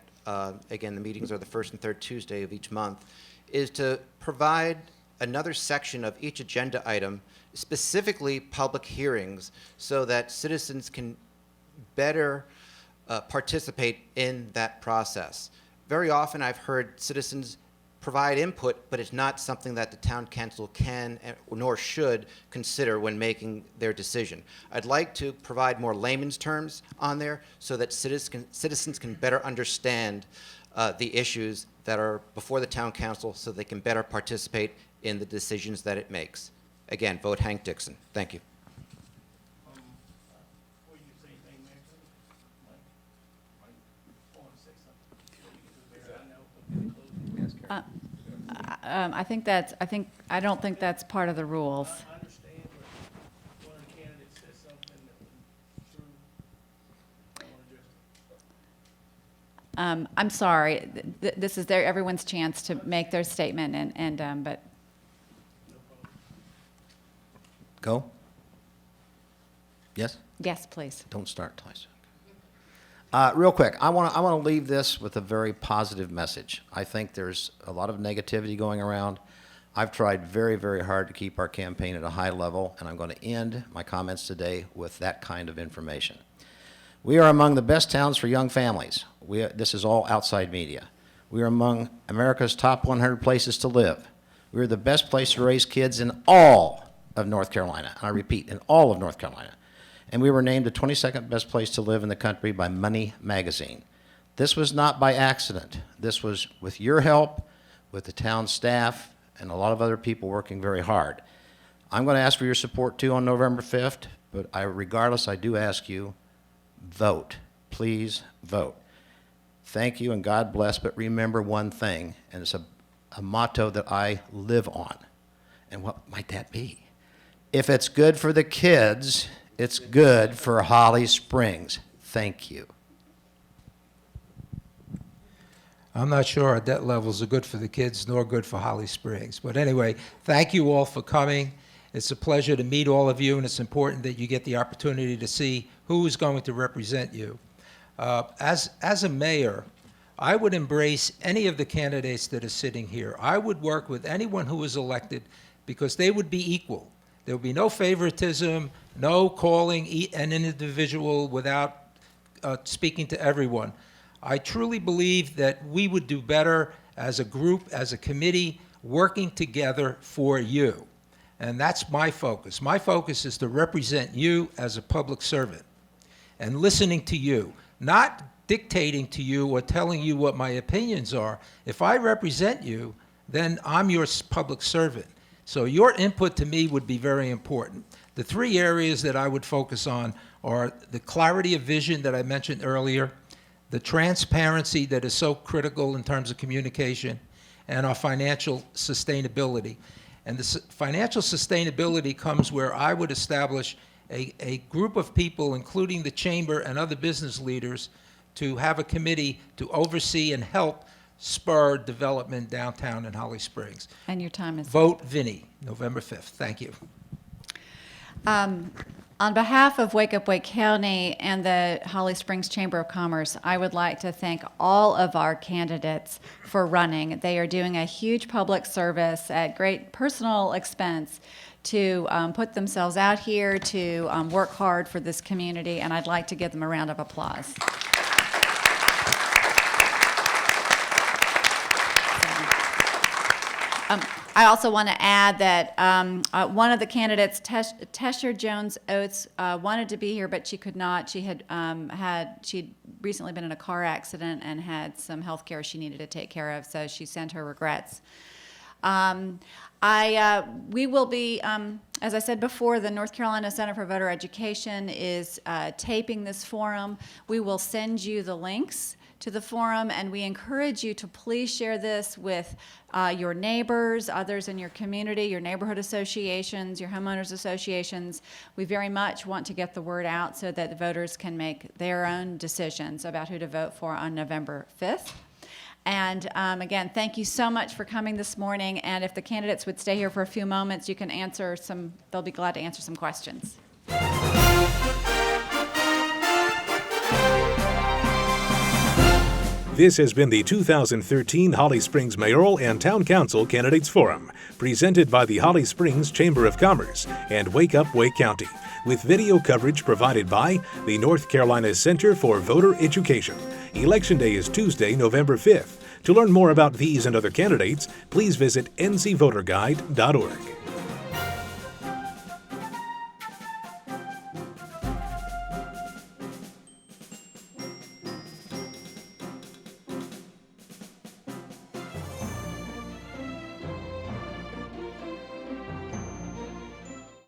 again, the meetings are the first and third Tuesday of each month, is to provide another section of each agenda item, specifically public hearings, so that citizens can better participate in that process. Very often I've heard citizens provide input, but it's not something that the town council can nor should consider when making their decision. I'd like to provide more layman's terms on there so that citizens can better understand the issues that are before the town council, so they can better participate in the decisions that it makes. Again, vote Hank Dixon. Thank you. I don't think that's part of the rules. I understand, but one of the candidates said something that was true. I'm sorry. This is everyone's chance to make their statement, but Go? Yes? yes, please. Don't start twice. Real quick, I want to leave this with a very positive message. I think there's a lot of negativity going around. I've tried very, very hard to keep our campaign at a high level, and I'm going to end my comments today with that kind of information. We are among the best towns for young families. This is all outside media. We are among America's top 100 places to live. We are the best place to raise kids in all of North Carolina. And I repeat, in all of North Carolina. And we were named the 22nd best place to live in the country by Money Magazine. This was not by accident. This was with your help, with the town staff, and a lot of other people working very hard. I'm going to ask for your support too on November 5th, but regardless, I do ask you, vote. Please vote. Thank you and God bless, but remember one thing, and it's a motto that I live on. And what might that be? If it's good for the kids, it's good for Holly Springs. Thank you. I'm not sure our debt levels are good for the kids nor good for Holly Springs. But anyway, thank you all for coming. It's a pleasure to meet all of you, and it's important that you get the opportunity to see who is going to represent you. As a mayor, I would embrace any of the candidates that are sitting here. I would work with anyone who is elected because they would be equal. There would be no favoritism, no calling an individual without speaking to everyone. I truly believe that we would do better as a group, as a committee, working together for you. And that's my focus. My focus is to represent you as a public servant and listening to you, not dictating to you or telling you what my opinions are. If I represent you, then I'm your public servant. So your input to me would be very important. The three areas that I would focus on are the clarity of vision that I mentioned earlier, the transparency that is so critical in terms of communication, and our financial sustainability. And the financial sustainability comes where I would establish a group of people, including the chamber and other business leaders, to have a committee to oversee and help spur development downtown in Holly Springs. And your time is Vote Vinnie, November 5th. Thank you. On behalf of Wake Up Wake County and the Holly Springs Chamber of Commerce, I would like to thank all of our candidates for running. They are doing a huge public service at great personal expense to put themselves out here to work hard for this community, and I'd like to give them a round of applause. I also want to add that one of the candidates, Tesher Jones Oates, wanted to be here, but she could not. She had she'd recently been in a car accident and had some health care she needed to take care of, so she sent her regrets. We will be, as I said before, the North Carolina Center for Voter Education is taping this forum. We will send you the links to the forum, and we encourage you to please share this with your neighbors, others in your community, your neighborhood associations, your homeowners associations. We very much want to get the word out so that the voters can make their own decisions about who to vote for on November 5th. And again, thank you so much for coming this morning, and if the candidates would stay here for a few moments, you can answer some, they'll be glad to answer some questions. This has been the 2013 Holly Springs Mayoral and Town Council Candidates Forum, presented by the Holly Springs Chamber of Commerce and Wake Up Wake County, with video coverage provided by the North Carolina Center for Voter Education. Election Day is Tuesday, November 5th. To learn more about these and other candidates, please visit ncvoterguide.org.